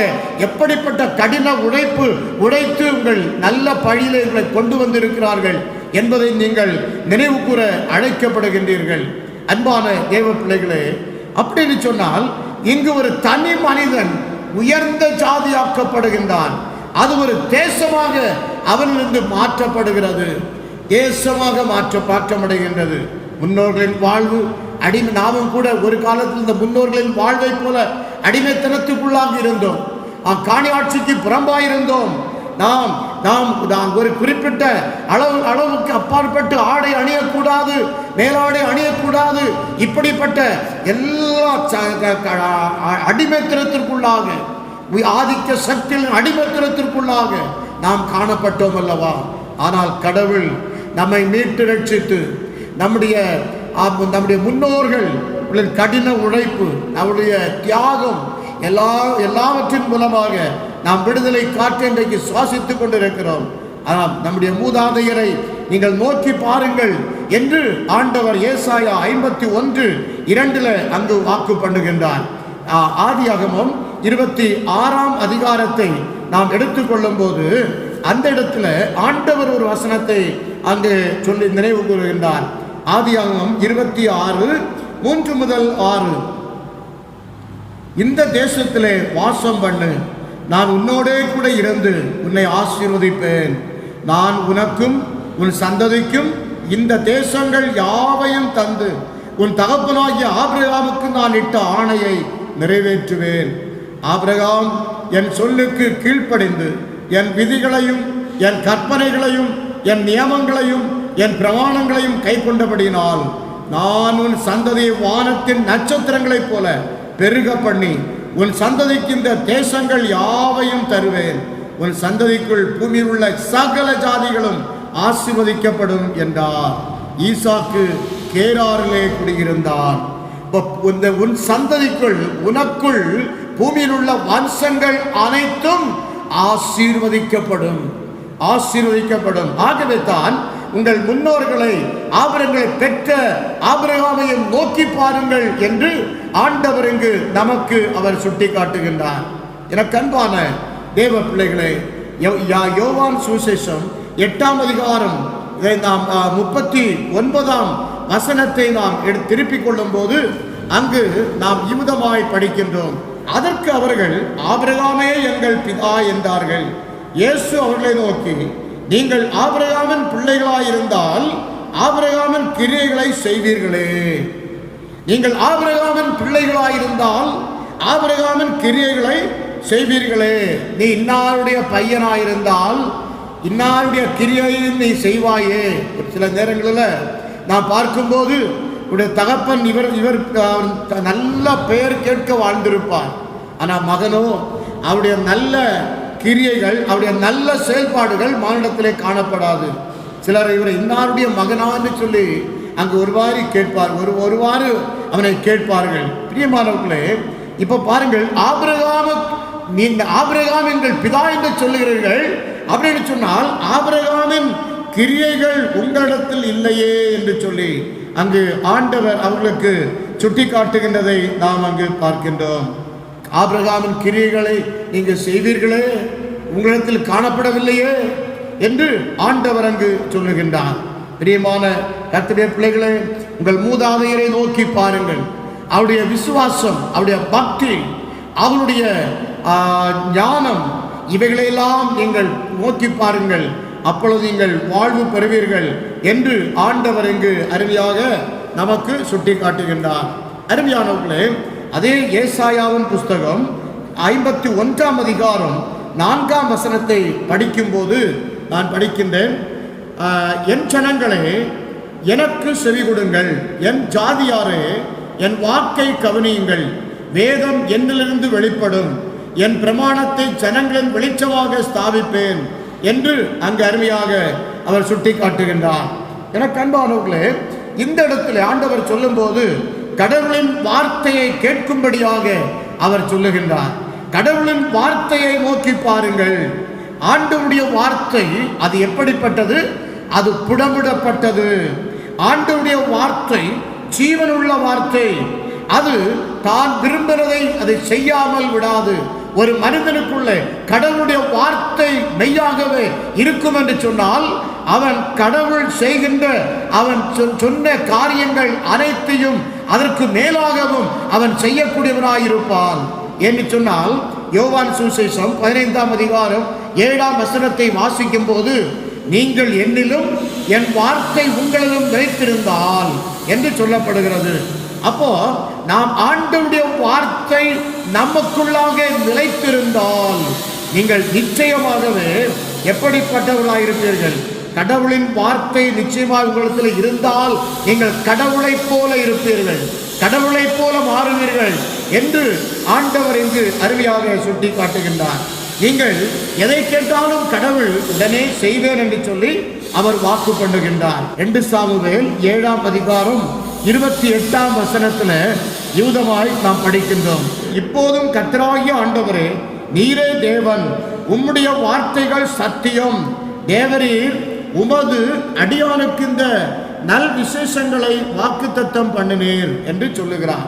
எப்படிப்பட்ட கடின உழைப்பு உழைத்து உங்கள் நல்ல பழியிலே உங்களை கொண்டு வந்திருக்கிறார்கள் என்பதை நீங்கள் நினைவு கூற அழைக்கப்படுகின்றீர்கள். அன்பான தேவ பிள்ளைகளே, அப்படின்னு சொன்னால் இங்கு ஒரு தனி மனிதன் உயர்ந்த ஜாதியாக்கப்படுகின்றான். அது ஒரு தேசமாக அவனிலிருந்து மாற்றப்படுகிறது, தேசமாக மாற்றமடைகின்றது. முன்னோர்களின் வாழ்வு அடிமை, நாமும் கூட ஒரு காலத்தில் இந்த முன்னோர்களின் வாழ்வை போல அடிமைத்தனத்துக்குள்ளாக இருந்தோம். காணி ஆட்சிக்கு புறம்பாயிருந்தோம். நாம் ஒரு குறிப்பிட்ட அளவுக்கு அப்பாற்பட்டு ஆடை அணியக்கூடாது, மேலாடை அணியக்கூடாது. இப்படிப்பட்ட எல்லா அடிமைத்தனத்திற்குள்ளாக, ஆதிக்க சக்தியின் அடிமைத்தனத்திற்குள்ளாக நாம் காணப்பட்டோம் அல்லவா? ஆனால் கடவுள் நம்மை மீட்டு ரட்சித்து நம்முடைய முன்னோர்கள் கடின உழைப்பு, நம்முடைய தியாகம் எல்லாவற்றின் மூலமாக நாம் விடுதலை காற்று இன்றைக்கு சுவாசித்துக் கொண்டிருக்கிறோம். ஆனால் நம்முடைய மூதாதையரை நீங்கள் நோக்கி பாருங்கள் என்று ஆண்டவர் ஏசாயா 51:2 அங்கு வாக்கு பண்ணுகின்றார். ஆதியாகமம் 26ஆம் அதிகாரத்தை நாம் எடுத்துக்கொள்ளும் போது அந்த இடத்துல ஆண்டவர் ஒரு வசனத்தை அங்கு சொல்லி நினைவு கூறுகின்றார். ஆதியாகமம் 26:3-6, இந்த தேசத்திலே வாசம் பண்ணு, நான் உன்னோடே கூட இருந்து உன்னை ஆசீர்வதிப்பேன். நான் உனக்கும் உன் சந்ததிக்கும் இந்த தேசங்கள் யாவையும் தந்து உன் தகப்பனாகிய ஆபிரகாமுக்கு நான் இட்ட ஆணையை நிறைவேற்றுவேன். ஆபிரகாம் என் சொல்லுக்கு கீழ்ப்படிந்து என் விதிகளையும் என் கற்பனைகளையும் என் நியமங்களையும் என் பிரமாணங்களையும் கை கொண்டபடியினால் நான் உன் சந்ததியை வானத்தின் நட்சத்திரங்களைப் போல பெருக பண்ணி உன் சந்ததிக்கு இந்த தேசங்கள் யாவையும் தருவேன். உன் சந்ததிக்குள் பூமியில் உள்ள சகல ஜாதிகளும் ஆசீர்வதிக்கப்படும் என்றார். ஈசாக்கு கேராரிலே குடியிருந்தான். உன் சந்ததிக்குள், உனக்குள் பூமியில் உள்ள வம்சங்கள் அனைத்தும் ஆசீர்வதிக்கப்படும். ஆகவே தான் உங்கள் முன்னோர்களை ஆபிரகாமை பெற்ற ஆபிரகாமையும் நோக்கி பாருங்கள் என்று ஆண்டவர் இங்கு நமக்கு அவர் சுட்டி காட்டுகின்றார். எனக்கு அன்பான தேவ பிள்ளைகளே, யோவான் சுவிசேஷம் 8ஆம் அதிகாரம் இதை நாம் 39ஆம் வசனத்தை நாம் திருப்பிக் கொள்ளும் போது அங்கு நாம் இவ்விதமாய் படிக்கின்றோம். அதற்கு அவர்கள் ஆபிரகாமே எங்கள் பிதா என்றார்கள். இயேசு அவர்களை நோக்கி, நீங்கள் ஆபிரகாமின் பிள்ளைகளாயிருந்தால் ஆபிரகாமின் கிரியைகளை செய்வீர்களே. நீங்கள் ஆபிரகாமின் பிள்ளைகளாயிருந்தால் ஆபிரகாமின் கிரியைகளை செய்வீர்களே. நீ இன்னாருடைய பையனாயிருந்தால் இன்னாருடைய கிரியையும் நீ செய்வாயே. சில நேரங்களில் நான் பார்க்கும்போது உடைய தகப்பன் இவர் நல்ல பெயர் கேட்க வாழ்ந்திருப்பார். ஆனால் மகனோ அவருடைய நல்ல கிரியைகள், அவருடைய நல்ல செயல்பாடுகள் மானிடத்திலே காணப்படாது. சிலர் இவர் இன்னாருடைய மகனான்னு சொல்லி அங்கு ஒருவாறு கேட்பார், ஒருவாறு அவனை கேட்பார்கள். பிரியமானவர்களே, இப்போ பாருங்கள், ஆபிரகாம் எங்கள் பிதா என்று சொல்லுகிறீர்கள். அப்படின்னு சொன்னால் ஆபிரகாமின் கிரியைகள் உங்களிடத்தில் இல்லையே என்று சொல்லி அங்கு ஆண்டவர் அவர்களுக்கு சுட்டி காட்டுகின்றதை நாம் அங்கு பார்க்கின்றோம். ஆபிரகாமின் கிரியைகளை நீங்கள் செய்வீர்களே, உங்களிடத்தில் காணப்படவில்லையே என்று ஆண்டவர் அங்கு சொல்லுகின்றார். பிரியமான கர்த்தருடைய பிள்ளைகளே, உங்கள் மூதாதையரை நோக்கி பாருங்கள். அவருடைய விசுவாசம், அவருடைய பக்தி, அவருடைய ஞானம், இவைகளையெல்லாம் நீங்கள் நோக்கி பாருங்கள். அப்பொழுது நீங்கள் வாழ்வு பெறுவீர்கள் என்று ஆண்டவர் இங்கு அருமையாக நமக்கு சுட்டி காட்டுகின்றார். அருமையானவர்களே, அதே ஏசாயாவின் புஸ்தகம் 51ஆம் அதிகாரம் 4ஆம் வசனத்தை படிக்கும்போது நான் படிக்கின்றேன். என் ஜனங்களே, எனக்கு செவி கொடுங்கள், என் ஜாதியாரே என் வாக்கை கவனியுங்கள். வேதம் என்னிலிருந்து வெளிப்படும், என் பிரமாணத்தை ஜனங்களின் வெளிச்சமாக ஸ்தாபிப்பேன் என்று அங்கு அருமையாக அவர் சுட்டி காட்டுகின்றார். எனக்கு அன்பானவர்களே, இந்த இடத்துல ஆண்டவர் சொல்லும் போது கடவுளின் வார்த்தையை கேட்கும்படியாக அவர் சொல்லுகின்றார். இந்த இடத்துல ஆண்டவர் சொல்லும் போது கடவுளின் வார்த்தையை கேட்கும்படியாக அவர் சொல்லுகின்றார். அவர் சொல்லுகின்றார், கடவுளின் வார்த்தையை நோக்கி பாருங்கள். ஆண்டவருடைய வார்த்தை அது எப்படிப்பட்டது? அது புடமிடப்பட்டது. ஆண்டவருடைய வார்த்தை ஜீவனுள்ள வார்த்தை. அது தான் விரும்புகிறதை அதை செய்யாமல் விடாது. ஒரு மனிதனுக்குள்ளே கடவுளுடைய வார்த்தை மெய்யாகவே இருக்கும் என்று சொன்னால் அவன் கடவுள் செய்கின்ற அவன் சொன்ன காரியங்கள் அனைத்தையும் அதற்கு மேலாகவும் அவன் செய்யக்கூடியவனாயிருப்பான் என்று சொன்னால், யோவான் சுவிசேஷம் 15ஆம் அதிகாரம் 7ஆம் வசனத்தை வாசிக்கும் போது, நீங்கள் என்னிலும் என் வார்த்தை உங்களிலும் நிலைத்திருந்தால் என்று சொல்லப்படுகிறது. அப்போ நாம் ஆண்டவருடைய வார்த்தை நமக்குள்ளாக நிலைத்திருந்தால் நீங்கள் நிச்சயமாகவே எப்படிப்பட்டவர்களாக இருப்பீர்கள்? கடவுளின் வார்த்தை நிச்சயமாக உங்களிடத்தில் இருந்தால் நீங்கள் கடவுளைப் போல இருப்பீர்கள், கடவுளைப் போல மாறுவீர்கள் என்று ஆண்டவர் இங்கு அருமையாக சுட்டி காட்டுகின்றார். நீங்கள் எதை கேட்டாலும் கடவுள் உடனே செய்வேன் என்று சொல்லி அவர் வாக்கு பண்ணுகின்றார். 2 சாமுவேல் 7ஆம் அதிகாரம் 28ஆம் வசனத்துல யூதமாய் நாம் படிக்கின்றோம். இப்போதும் கர்த்தராகிய ஆண்டவரே, நீரே தேவன், உம்முடைய வார்த்தைகள் சத்தியம், தேவரீர் உமது அடியானுக்கு இந்த நல் விசேஷங்களை வாக்குத்தத்தம் பண்ணினீர் என்று சொல்லுகிறார்.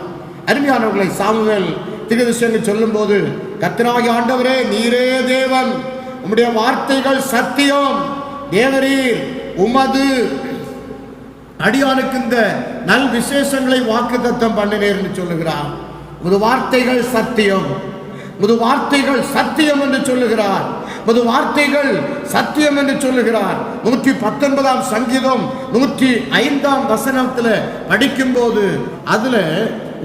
அருமையானவர்களை, சாமுவேல் தீர்க்கதரிசி சொல்லும் போது, கர்த்தராகிய ஆண்டவரே, நீரே தேவன், உம்முடைய வார்த்தைகள் சத்தியம், தேவரீர் உமது அடியானுக்கு இந்த நல் விசேஷங்களை வாக்குத்தத்தம் பண்ணினீர் என்று சொல்லுகிறார். உமது வார்த்தைகள் சத்தியம், உமது வார்த்தைகள் சத்தியம் என்று சொல்லுகிறார். உமது வார்த்தைகள் சத்தியம் என்று சொல்லுகிறார். 119ஆம் சங்கீதம் 105ஆம் வசனத்தில் படிக்கும்போது அதுல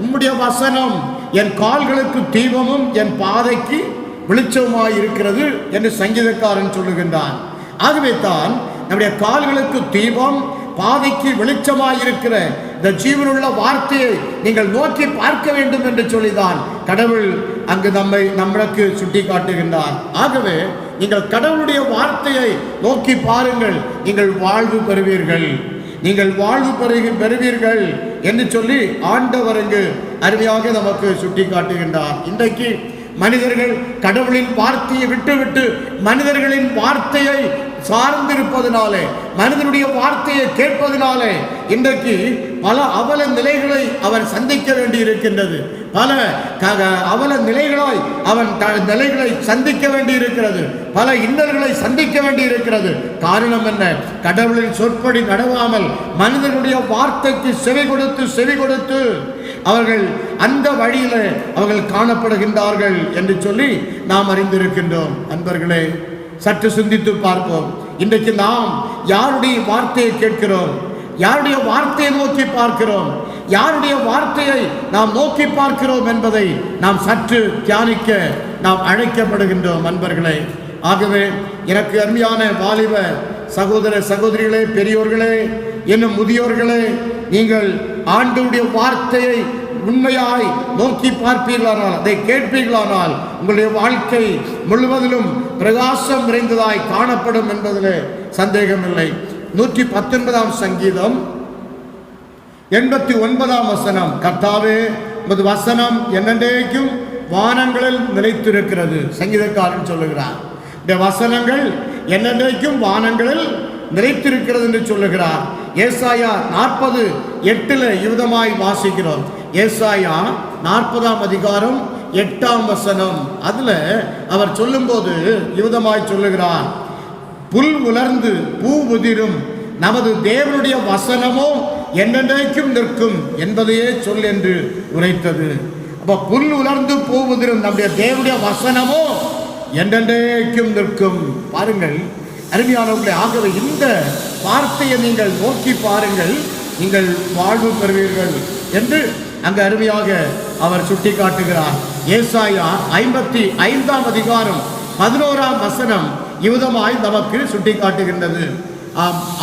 உம்முடைய வசனம் என் கால்களுக்கு தீபமும் என் பாதைக்கு வெளிச்சமாய் இருக்கிறது என்று சங்கீதக்காரன் சொல்லுகின்றான். ஆகவே தான் நம்முடைய கால்களுக்கு தீபம், பாதைக்கு வெளிச்சமாய் இருக்கிற இந்த ஜீவனுள்ள வார்த்தையை நீங்கள் நோக்கி பார்க்க வேண்டும் என்று சொல்லிதான் கடவுள் அங்கு நம்மளுக்கு சுட்டி காட்டுகின்றார். ஆகவே நீங்கள் கடவுளுடைய வார்த்தையை நோக்கி பாருங்கள், நீங்கள் வாழ்வு பெறுவீர்கள், நீங்கள் வாழ்வு பெறுவீர்கள் என்று சொல்லி ஆண்டவர் இங்கு அருமையாக நமக்கு சுட்டி காட்டுகின்றார். இன்றைக்கு மனிதர்கள் கடவுளின் வார்த்தையை விட்டுவிட்டு மனிதர்களின் வார்த்தையை சார்ந்திருப்பதனாலே, மனிதனுடைய வார்த்தையை கேட்பதனாலே இன்றைக்கு பல அவல நிலைகளை அவன் சந்திக்க வேண்டி இருக்கின்றது. பல அவல நிலைகளாய் அவன் நிலைகளை சந்திக்க வேண்டி இருக்கிறது, பல இன்னல்களை சந்திக்க வேண்டி இருக்கிறது. காரணம் என்ன? கடவுளின் சொற்படி நடவாமல் மனிதனுடைய வார்த்தைக்கு செவி கொடுத்து அவர்கள் அந்த வழியில அவர்கள் காணப்படுகின்றார்கள் என்று சொல்லி நாம் அறிந்திருக்கின்றோம். அன்பர்களே, சற்று சிந்தித்து பார்ப்போம். இன்றைக்கு நாம் யாருடைய வார்த்தையை கேட்கிறோம்? யாருடைய வார்த்தையை நோக்கி பார்க்கிறோம்? யாருடைய வார்த்தையை நாம் நோக்கி பார்க்கிறோம் என்பதை நாம் சற்று தியானிக்க நாம் அழைக்கப்படுகின்றோம். அன்பர்களே, ஆகவே எனக்கு அருமையான வாலிப சகோதர சகோதரிகளே, பெரியோர்களே, இன்னும் முதியோர்களே, நீங்கள் ஆண்டவருடைய வார்த்தையை உண்மையாய் நோக்கி பார்ப்பீர்களானால், அதை கேட்பீர்களானால் உங்களுடைய வாழ்க்கை முழுவதிலும் பிரகாசம் நிறைந்ததாய் காணப்படும் என்பதில் சந்தேகமில்லை. 119ஆம் சங்கீதம் 89ஆம் வசனம், கர்த்தாவே உமது வசனம் என்னென்றைக்கும் வானங்களில் நிலைத்திருக்கிறது. சங்கீதக்காரன் சொல்லுகிறார், இந்த வசனங்கள் என்னென்றைக்கும் வானங்களில் நிலைத்திருக்கிறது என்று சொல்லுகிறார். ஏசாயா 40:8 யுதமாய் வாசிக்கிறோம். ஏசாயா 40ஆம் அதிகாரம் 8ஆம் வசனம், அதுல அவர் சொல்லும்போது யுதமாய் சொல்லுகிறார், புல் உலர்ந்து பூ உதிரும், நமது தேவனுடைய வசனமோ என்னென்றைக்கும் நிற்கும் என்பதையே சொல் என்று உரைத்தது. அப்ப புல் உலர்ந்து பூ உதிரும், நம்முடைய தேவனுடைய வசனமோ என்றென்றைக்கும் நிற்கும். பாருங்கள் அருமையானவர்களே, ஆகவே இந்த வார்த்தையை நீங்கள் நோக்கி பாருங்கள், நீங்கள் வாழ்வு பெறுவீர்கள் என்று அங்கு அருமையாக அவர் சுட்டி காட்டுகிறார். ஏசாயா 55ஆம் அதிகாரம் 11ஆம் வசனம் யுதமாய் நமக்கு சுட்டி காட்டுகின்றது.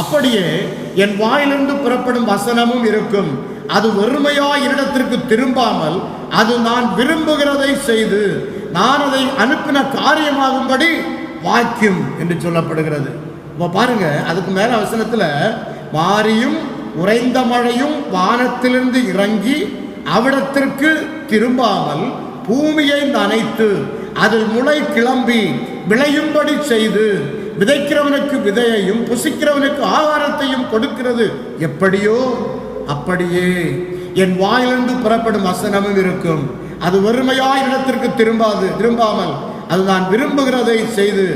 அப்படியே என் வாயிலிருந்து புறப்படும் வசனமும் இருக்கும், அது வெறுமையாய் என்னிடத்திற்கு திரும்பாமல் அது நான் விரும்புகிறதை செய்து நான் அதை அனுப்பின காரியமாகும்படி வாக்கியம் என்று சொல்லப்படுகிறது. இப்போ பாருங்க, அதுக்கு மேல வசனத்துல மாரியும் உறைந்த மழையும் வானத்திலிருந்து இறங்கி அவிடத்திற்கு திரும்பாமல் பூமியை நனைத்து அதில் முளை கிளம்பி விளையும்படி செய்து விதைக்கிறவனுக்கு விதையையும் புசிக்கிறவனுக்கு ஆகாரத்தையும் கொடுக்கிறது எப்படியோ அப்படியே என் வாயிலிருந்து புறப்படும் வசனமும் இருக்கும். அது வெறுமையாய் இடத்திற்கு திரும்பாமல் அது நான் விரும்புகிறதை செய்து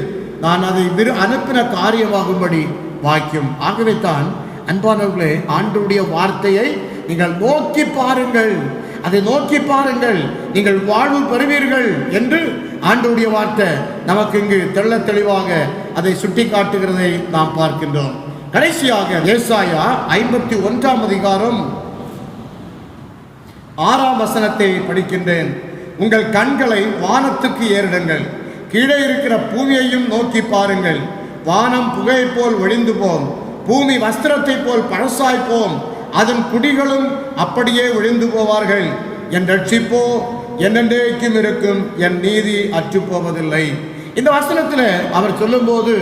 நான் அதை அனுப்பின காரியமாகும்படி வாய்க்கும். ஆகவே தான் அன்பானவர்களே, ஆண்டவருடைய வார்த்தையை நீங்கள் நோக்கி பாருங்கள், அதை நோக்கி பாருங்கள், நீங்கள் வாழ்வு பெறுவீர்கள் என்று ஆண்டவருடைய வார்த்தை நமக்கு இங்கு தெள்ள தெளிவாக அதை சுட்டி காட்டுகிறதை நாம் பார்க்கின்றோம். கடைசியாக ஏசாயா 51 அதிகாரம் 6 வசனத்தை படிக்கின்றேன். உங்கள் கண்களை வானத்துக்கு ஏறிடுங்கள், கீழே இருக்கிற பூமியையும் நோக்கி பாருங்கள். வானம் புகை போல் ஒழிந்து போம், பூமி வஸ்திரத்தை போல் பழசாய்ப்போம், அதன் குடிகளும் அப்படியே ஒழிந்து போவார்கள். என் ரட்சிப்போ என்னென்றைக்கும் இருக்கும், என் நீதி அற்று போவதில்லை. இந்த வசனத்தில் அவர் சொல்லும்போது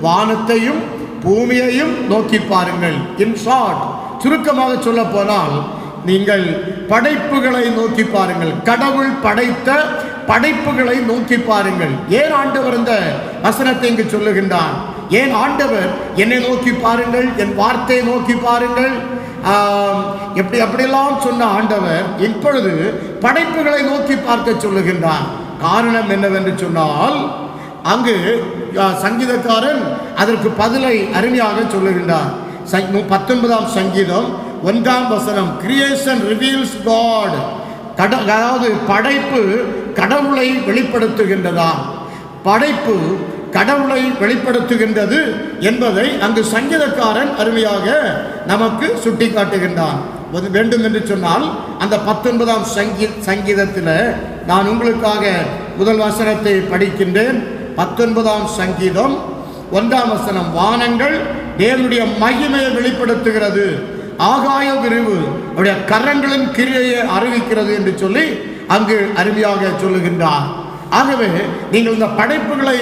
வானத்தையும் பூமியையும் நோக்கி பாருங்கள். இன் ஷார்ட், சுருக்கமாக சொல்ல போனால் நீங்கள் படைப்புகளை நோக்கி பாருங்கள், கடவுள் படைத்த படைப்புகளை நோக்கி பாருங்கள். ஏன் ஆண்டவர் இந்த வசனத்தை இங்கு சொல்லுகின்றார்? ஏன் ஆண்டவர் என்னை நோக்கி பாருங்கள், என் வார்த்தையை நோக்கி பாருங்கள், அப்படியெல்லாம் சொன்ன ஆண்டவர் இப்பொழுது படைப்புகளை நோக்கி பார்க்க சொல்லுகின்றார்? காரணம் என்னவென்று சொன்னால், அங்கு சங்கீதக்காரன் அதற்கு பதிலை அருமையாக சொல்லுகின்றார். 19ஆம் சங்கீதம் 1ஆம் வசனம், கிரியேஷன் ரிவீல்ஸ் காட். அதாவது படைப்பு கடவுளை வெளிப்படுத்துகின்றதா, படைப்பு கடவுளை வெளிப்படுத்துகின்றது என்பதை அங்கு சங்கீதக்காரன் அருமையாக நமக்கு சுட்டி காட்டுகின்றான். வேண்டும் என்று சொன்னால் அந்த 19ஆம் சங்கீதத்தில் நான் உங்களுக்காக முதல் வசனத்தை படிக்கின்றேன். 19ஆம் சங்கீதம் 1ஆம் வசனம், வானங்கள் தேவனுடைய மகிமையை வெளிப்படுத்துகிறது, ஆகாய விரிவு அவருடைய கரங்களின் கிரியையை அறிவிக்கிறது என்று சொல்லி அங்கு அருமையாக சொல்லுகின்றார். ஆகவே நீங்கள் இந்த படைப்புகளை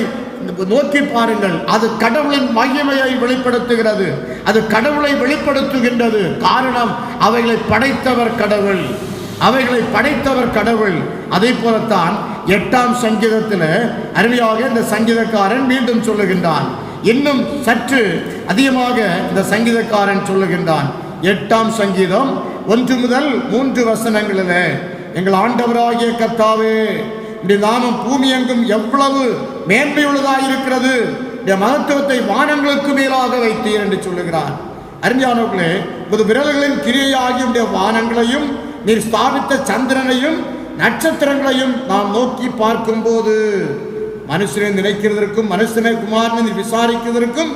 நோக்கி பாருங்கள், அது கடவுளின் மகிமையை வெளிப்படுத்துகிறது, அது கடவுளை வெளிப்படுத்துகின்றது. காரணம், அவைகளை படைத்தவர் கடவுள், அவைகளை படைத்தவர் கடவுள். அதே போலத்தான் 8ஆம் சங்கீதத்தில் அருமையாக இந்த சங்கீதக்காரன் மீண்டும் சொல்லுகின்றான். இன்னும் சற்று அதிகமாக இந்த சங்கீதக்காரன் சொல்லுகின்றான். 8ஆம் சங்கீதம் 1 முதல் 3 வசனங்களில், எங்கள் ஆண்டவராகிய கர்த்தாவே, இந்த நாமம் பூமி எங்கும் எவ்வளவு மேன்மையுள்ளதாக இருக்கிறது, இந்த மகத்துவத்தை வானங்களுக்கு மேலாக வைத்தீர் என்று சொல்லுகிறார். அருமையானவர்களே, ஒரு விரல்களின் கிரியையாகிய வானங்களையும் நீர் ஸ்தாபித்த சந்திரனையும் நட்சத்திரங்களையும் நாம் நோக்கி பார்க்கும்போது மனுஷனை நினைக்கிறதற்கும் மனுஷனை குமாரனை விசாரிக்கிறதற்கும்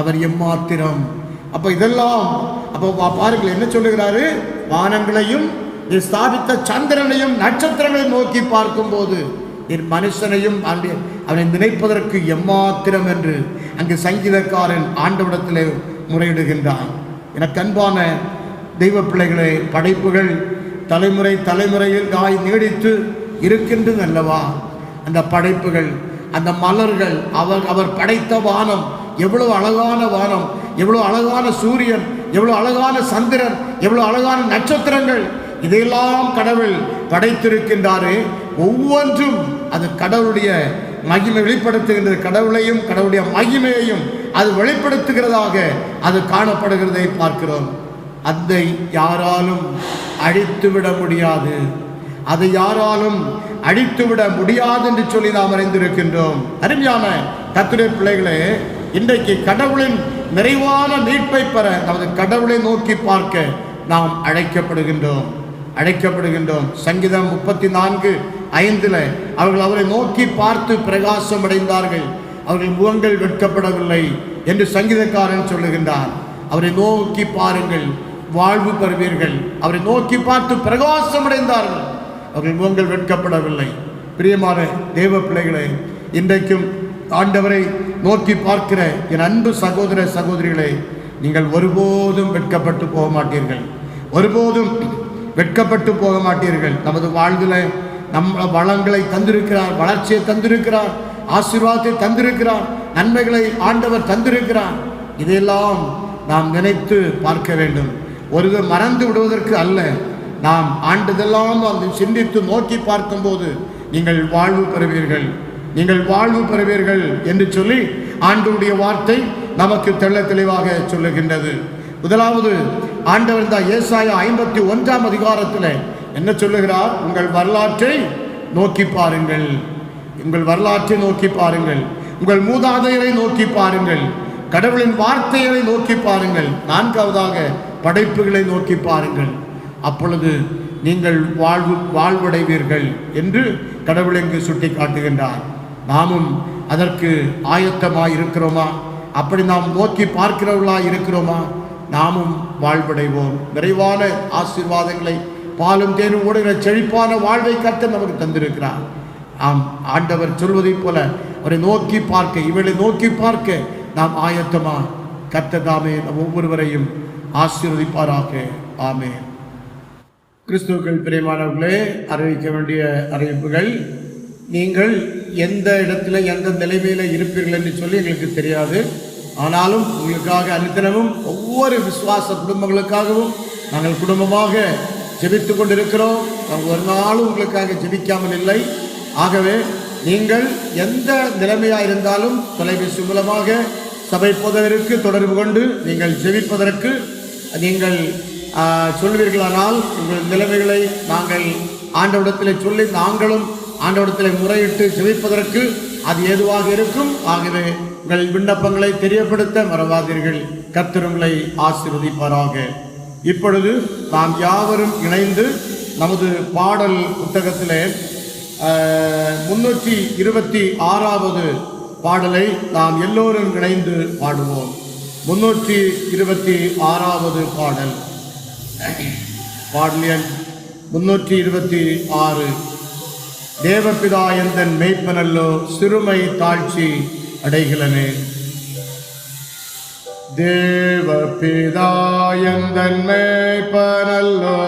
அவர் எம்மாத்திரம். அப்போ இதெல்லாம் அப்போ பாருங்கள் என்ன சொல்லுகிறாரு, வானங்களையும் நீர் ஸ்தாபித்த சந்திரனையும் நட்சத்திரங்களையும் நோக்கி பார்க்கும்போது நீர் மனுஷனையும் அவனை நினைப்பதற்கு எம்மாத்திரம் என்று அங்கு சங்கீதக்காரன் ஆண்டவரிடத்திலே முறையிடுகின்றான். எனக்கு அன்பான தெய்வ பிள்ளைகளே, படைப்புகள் தலைமுறை தலைமுறையில் நீடித்து இருக்கின்றது அல்லவா? அந்த படைப்புகள், அந்த மலர்கள், அவர் படைத்த வானம், எவ்வளவு அழகான வானம், எவ்வளவு அழகான சூரியன், எவ்வளவு அழகான சந்திரன், எவ்வளவு அழகான நட்சத்திரங்கள், இதையெல்லாம் கடவுள் படைத்திருக்கின்றாரே. ஒவ்வொன்றும் அது கடவுளுடைய மகிமை வெளிப்படுத்துகின்றது. கடவுளையும் கடவுளுடைய மகிமையையும் அது வெளிப்படுத்துகிறதாக அது காணப்படுகிறதை பார்க்கிறோம். அதை யாராலும் அழித்துவிட முடியாது, அதை யாராலும் அழித்துவிட முடியாது என்று சொல்லி நாம் அறிந்திருக்கின்றோம். அருமையான கர்த்தருடைய பிள்ளைகளே, இன்றைக்கு கடவுளின் நிறைவான மீட்பை பெற நமது கடவுளை நோக்கி பார்க்க நாம் அழைக்கப்படுகின்றோம். சங்கீதம் 34:5 அவர்கள் அவரை நோக்கி பார்த்து பிரகாசம் அடைந்தார்கள், அவர்கள் முகங்கள் வெட்கப்படவில்லை என்று சங்கீதக்காரன் சொல்லுகின்றார். அவரை நோக்கி பாருங்கள், வாழ்வு பெறுவீர்கள். அவரை நோக்கி பார்த்து பிரகாசம் அடைந்தார்கள், அவர்கள் முகங்கள் வெட்கப்படவில்லை. பிரியமான தேவ பிள்ளைகளே, இன்றைக்கும் ஆண்டவரை நோக்கி பார்க்கிற என் அன்பு சகோதர சகோதரிகளே, நீங்கள் ஒருபோதும் வெட்கப்பட்டு போக மாட்டீர்கள், ஒருபோதும் வெட்கப்பட்டு போக மாட்டீர்கள். நமது வாழ்வில் நம்ம வளங்களை தந்திருக்கிறார், வளர்ச்சியை தந்திருக்கிறார், ஆசீர்வாதத்தை தந்திருக்கிறார், நன்மைகளை ஆண்டவர் தந்திருக்கிறார். இதையெல்லாம் நாம் நினைத்து பார்க்க வேண்டும். ஒருவர் மறந்து விடுவதற்கு அல்ல, நாம் ஆண்டதெல்லாம் சிந்தித்து நோக்கி பார்க்கும்போது நீங்கள் வாழ்வு பெறுவீர்கள், நீங்கள் வாழ்வு பெறுவீர்கள் என்று சொல்லி ஆண்டவருடைய வார்த்தை நமக்கு தெள்ள தெளிவாக சொல்லுகின்றது. முதலாவது ஆண்டவர் தான் ஏசாயா 51ஆம் அதிகாரத்தில் என்ன சொல்லுகிறார்? உங்கள் வரலாற்றை நோக்கி பாருங்கள், உங்கள் வரலாற்றை நோக்கி பாருங்கள், உங்கள் மூதாதையரை நோக்கி பாருங்கள், கடவுளின் வார்த்தைகளை நோக்கி பாருங்கள், நான்காவதாக படைப்புகளை நோக்கி பாருங்கள், அப்பொழுது நீங்கள் வாழ்வடைவீர்கள் என்று கடவுள் இங்கு சுட்டி காட்டுகின்றார். நாமும் அதற்கு ஆயத்தமாய் இருக்கிறோமா? அப்படி நாம் நோக்கி பார்க்கிறவர்களாய் இருக்கிறோமா? நாமும் வாழ்வடைவோம். நிறைவான ஆசீர்வாதங்களை, பாலும் தேனும் ஓடுகிற செழிப்பான வாழ்வை கர்த்தர் நமக்கு தந்திருக்கிறார். ஆம், ஆண்டவர் சொல்வதைப் போல அவரை நோக்கி பார்க்க, இவளை நோக்கி பார்க்க நாம் ஆயத்தமா? கர்த்தர் தாமே நம் ஒவ்வொருவரையும் ஆசீர்வதிப்பாராக. ஆமென். கிறிஸ்துவுக்குள் பிரியமானவர்களே, அறிவிக்க வேண்டிய அறிவிப்புகள். நீங்கள் எந்த இடத்துல எந்த நிலைமையில் இருப்பீர்கள் என்று சொல்லி எங்களுக்கு தெரியாது. ஆனாலும் உங்களுக்காக அனுதினமும் ஒவ்வொரு விசுவாச குடும்பங்களுக்காகவும் நாங்கள் குடும்பமாக ஜெபித்து கொண்டிருக்கிறோம். ஒரு நாளும் உங்களுக்காக ஜெபிக்காமல் இல்லை. ஆகவே நீங்கள் எந்த நிலைமையாக இருந்தாலும் தொலைபேசி மூலமாக சபை போதகருக்கு தொடர்பு கொண்டு நீங்கள் ஜெபிப்பதற்கு நீங்கள் சொல்வீர்களானால் உங்கள் நிலைமைகளை நாங்கள் ஆண்டவரிடத்தில் சொல்லி நாங்களும் ஆண்டவரிடத்தில் முறையிட்டு ஜெபிப்பதற்கு அது ஏதுவாக இருக்கும். ஆகவே உங்கள் விண்ணப்பங்களை தெரியப்படுத்த மறவாதீர்கள். கர்த்தர் உங்களை ஆசீர்வதிப்பாராக. இப்பொழுது நாம் யாவரும் இணைந்து நமது பாடல் புத்தகத்திலே 326வது பாடலை நாம் எல்லோரும் இணைந்து பாடுவோம். 326வது பாடல், பாடல் எண் 326. தேவபிதா எந்தன் மெய்ப்பனல்லோ, சிறுமை தாழ்ச்சி அடைகளனே. தேவபிதா எந்தன் மெய்ப்பனல்லோ,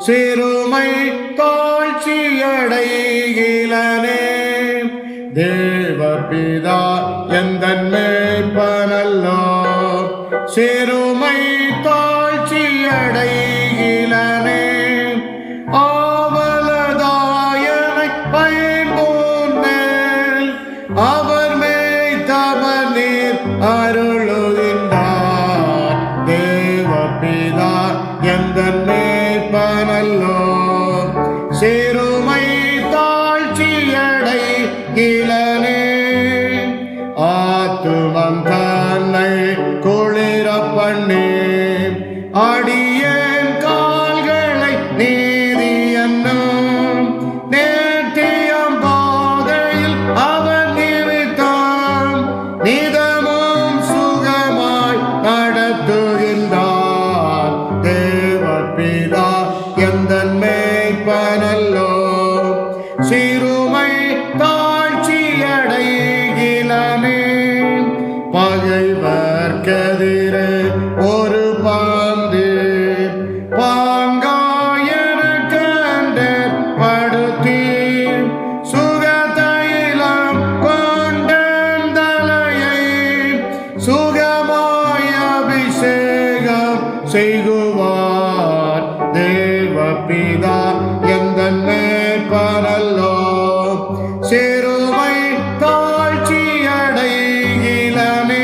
சிறுமை தாழ்ச்சி அடைகளனே. தேவபிதா எந்தன் மெய்ப்பனல்லோ, சிறுமை தாழ்ச்சி அடைகளனே. ஆவலதாயனை பயன்போன்மேல் அவர் மேய்த்தவர் நீர் அருளுகின்றார். தேவபிதா எந்தன் மெய்ப்பனல்லோ, சிறுமை தாழ்ச்சி அடைகளனே. ஆத்துமம் தன்னை குளிர பண்ணி அடியேன் கால்களை நீதி என்னும் நேர்த்தியம் பாதையில் அவர் நிமித்தம் நிதமும் சுகமாய் நடத்துகின்றார். தேவபிதா எந்தன் மெய்ப்பனல்லோ, சிறுமை தாழ்ச்சி அடைகளனே. பகைவர் கதிரே ஒரு பாந்து பாங்காயன கண்டர் படுத்தி சுகதைலம் கொண்டன் தலையை சுகமாய் அபிஷேகம் செய்குவார். தேவபிதா எந்தன் மெய்ப்பனல்லோ, சிறுமை தாழ்ச்சி அடைகளனே.